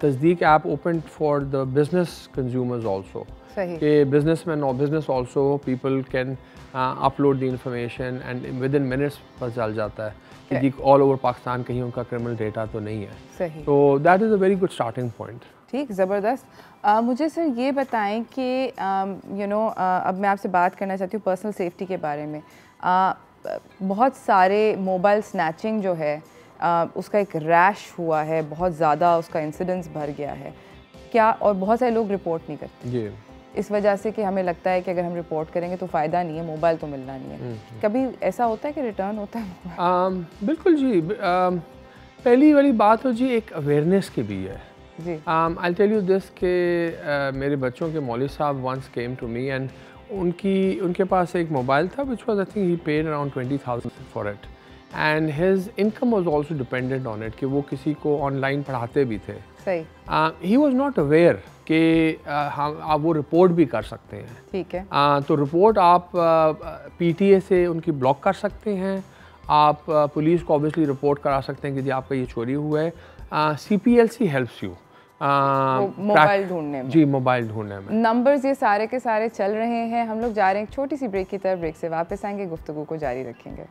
तस्दीक app open for the business consumers also कि बिजनेसमैन और business also people can upload the information and with in minutes पता चल जाता है कि ऑल ओवर पाकिस्तान कहीं उनका क्रिमिनल डेटा तो नहीं है। सही। तो that is a very good starting point. ठीक, ज़बरदस्त। मुझे सर ये बताएं कि अब मैं आपसे बात करना चाहती हूँ पर्सनल सेफ्टी के बारे में। बहुत सारे मोबाइल स्नैचिंग जो है उसका एक रैश हुआ है, बहुत ज़्यादा उसका इंसिडेंस भर गया है क्या, और बहुत सारे लोग रिपोर्ट नहीं करते जी, इस वजह से कि हमें लगता है कि अगर हम रिपोर्ट करेंगे तो फ़ायदा नहीं है, मोबाइल तो मिलना नहीं है। कभी ऐसा होता है कि रिटर्न होता है? बिल्कुल जी। पहली वाली बात तो जी एक अवेयरनेस की भी है जी। आई टेल यू दिस के मेरे बच्चों के मौलवी साहब once came to me and उनके पास एक मोबाइल था which was I think he paid around 20,000 for it and his income was also dependent on it कि वो किसी को ऑनलाइन पढ़ाते भी थे। सही। ही वाज नॉट अवेयर कि आप वो रिपोर्ट भी कर सकते हैं। ठीक है। तो रिपोर्ट आप PTA से उनकी ब्लॉक कर सकते हैं, आप पुलिस को ऑब्वियसली रिपोर्ट करा सकते हैं कि जी आपका ये चोरी हुआ है। CPLC हेल्प्स यू मोबाइल ढूंढने में। जी, मोबाइल ढूंढने में। नंबर्स ये सारे के सारे चल रहे हैं। हम लोग जा रहे हैं एक छोटी सी ब्रेक की तरफ, ब्रेक से वापस आएंगे, गुफ्तगू को जारी रखेंगे।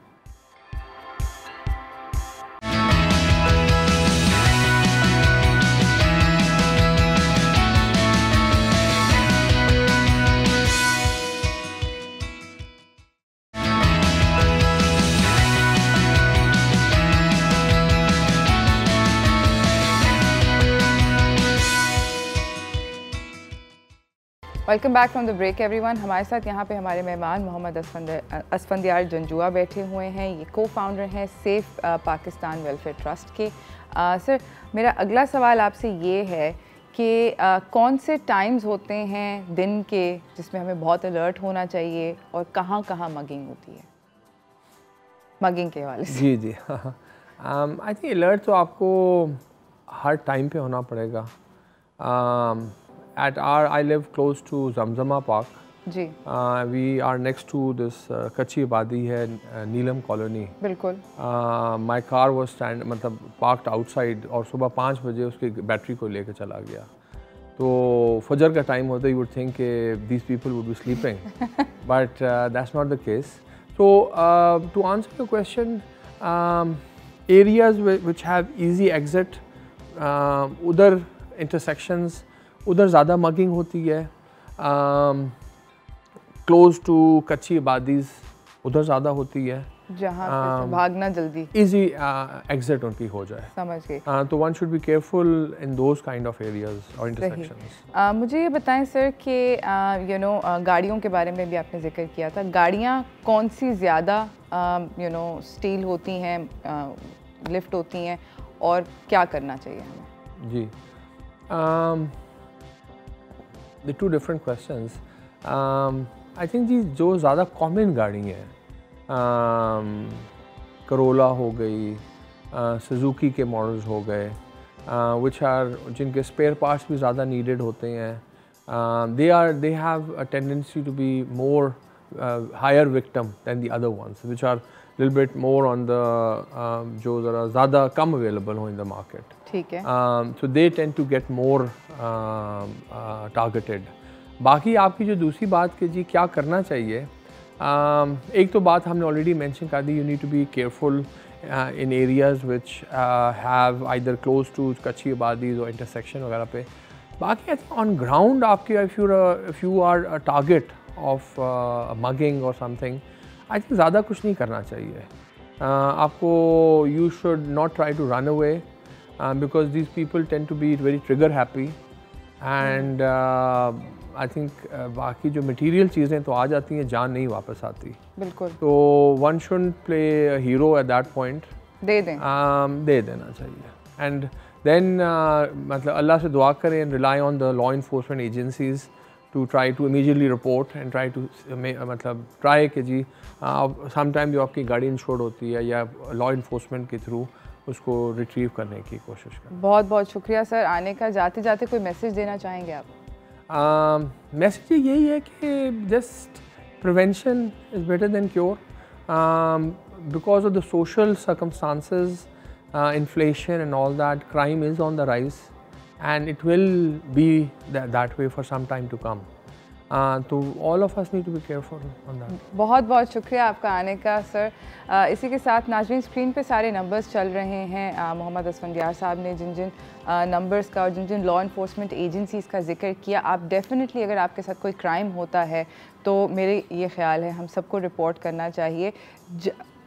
Welcome back from the break everyone. हमारे साथ यहाँ पे हमारे मेहमान मोहम्मद असफंदियार जंजुआ बैठे हुए हैं। ये को-फाउंडर हैं सेफ पाकिस्तान वेलफेयर ट्रस्ट के। सर, मेरा अगला सवाल आपसे ये है कि कौन से टाइम्स होते हैं दिन के जिसमें हमें बहुत अलर्ट होना चाहिए और कहाँ कहाँ मगिंग होती है, मगिंग के हवाले से? जी जी आई थिंक अलर्ट तो आपको हर टाइम पे होना पड़ेगा। I live close to Zamzama Park. Ji. We are next to this कच्ची आबादी है नीलम कॉलोनी। बिल्कुल। My car was मतलब parked outside और सुबह 5 बजे उसकी बैटरी को लेकर चला गया। तो फजर का टाइम होता है, you would think these people would be sleeping, but that's not the case. So to answer your question, areas which have easy exit, उधर intersections उधर ज़्यादा मगिंग होती है। क्लोज टू कच्ची आबादीज़ उधर ज़्यादा होती है, जहाँ पे भागना जल्दी इजी एग्जिट उनकी हो जाए। समझ गई। तो one should be careful in those kind of areas और इंटरसेक्शंस। मुझे ये बताएं सर कि यू नो गाड़ियों के बारे में भी आपने जिक्र किया था, गाड़ियाँ कौन सी ज़्यादा यू नो स्टील होती हैं, लिफ्ट होती हैं, और क्या करना चाहिए हमें? जी, the two different questions. I think जी जो ज़्यादा कॉमन गाड़ी है, करोला हो गई, सुजुकी के मॉडल्स हो गए, विच आर जिनके स्पेयर पार्ट्स भी ज़्यादा नीडेड होते हैं, they have a tendency to be more higher victim than the other ones which are little bit more on the जो ज़रा ज़्यादा कम अवेलेबल हो इन द मार्केट। ठीक है। So they tend to get more targeted. बाकी आपकी जो दूसरी बात कि जी क्या करना चाहिए, एक तो बात हमने ऑलरेडी मेंशन कर दी, you need to be careful in areas which have either close to कच्ची आबादीज़ और इंटरसेक्शन वगैरह पे। बाकी आई थिंक ऑन ग्राउंड आपके if you are a target of mugging और समथिंग, आई थिंक ज़्यादा कुछ नहीं करना चाहिए। आपको you should not try to run away because these people tend to be very trigger happy and I think बाकी जो मटेरियल चीज़ें तो आ जाती हैं, जान नहीं वापस आती। बिल्कुल। तो one shouldn't play hero at that point, दे दें, दे देना चाहिए। एंड देन मतलब अल्लाह से दुआ करें and rely on the law enforcement agencies to try to immediately report and try to मतलब ट्राई कि जी समटाइम जो आपकी गाड़ी इंश्योर्ड होती है या लॉ इन्फोर्समेंट के थ्रू उसको रिट्रीव करने की कोशिश करें। बहुत बहुत शुक्रिया सर आने का। जाते जाते कोई मैसेज देना चाहेंगे आप? मैसेज यही है कि just prevention is better than cure, because of the social circumstances, inflation and all that, crime is on the rise and it will be that way for some time to come. तो all of us need to be careful on that. बहुत बहुत शुक्रिया आपका आने का sir. इसी के साथ नाज़रीन स्क्रीन पे सारे नंबर्स चल रहे हैं। मोहम्मद असफंदियार साहब ने जिन जिन नंबर्स का और जिन जिन लॉ इन्फोर्समेंट एजेंसीज़ का जिक्र किया, आप डेफिनेटली अगर आपके साथ कोई क्राइम होता है तो मेरे ये ख्याल है हम सबको रिपोर्ट करना चाहिए।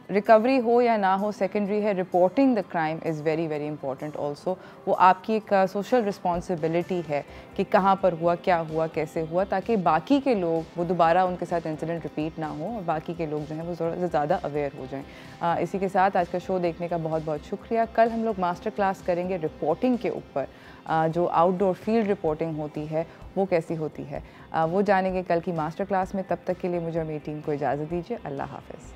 रिकवरी हो या ना हो सेकेंडरी है, reporting the crime is very very important also. वो आपकी एक सोशल रिस्पॉन्सिबिलिटी है कि कहाँ पर हुआ, क्या हुआ, कैसे हुआ, ताकि बाकी के लोग वो दोबारा उनके साथ इंसिडेंट रिपीट ना हो और बाकी के लोग जो हैं वो ज़्यादा अवेयर हो जाएं। इसी के साथ आज का शो देखने का बहुत बहुत शुक्रिया। कल हम लोग मास्टर क्लास करेंगे रिपोर्टिंग के ऊपर, जो आउटडोर फील्ड रिपोर्टिंग होती है वो कैसी होती है, वो जानेंगे कल की मास्टर क्लास में। तब तक के लिए मुझे और मेरी टीम को इजाज़त दीजिए। अल्लाह हाफ़िज़।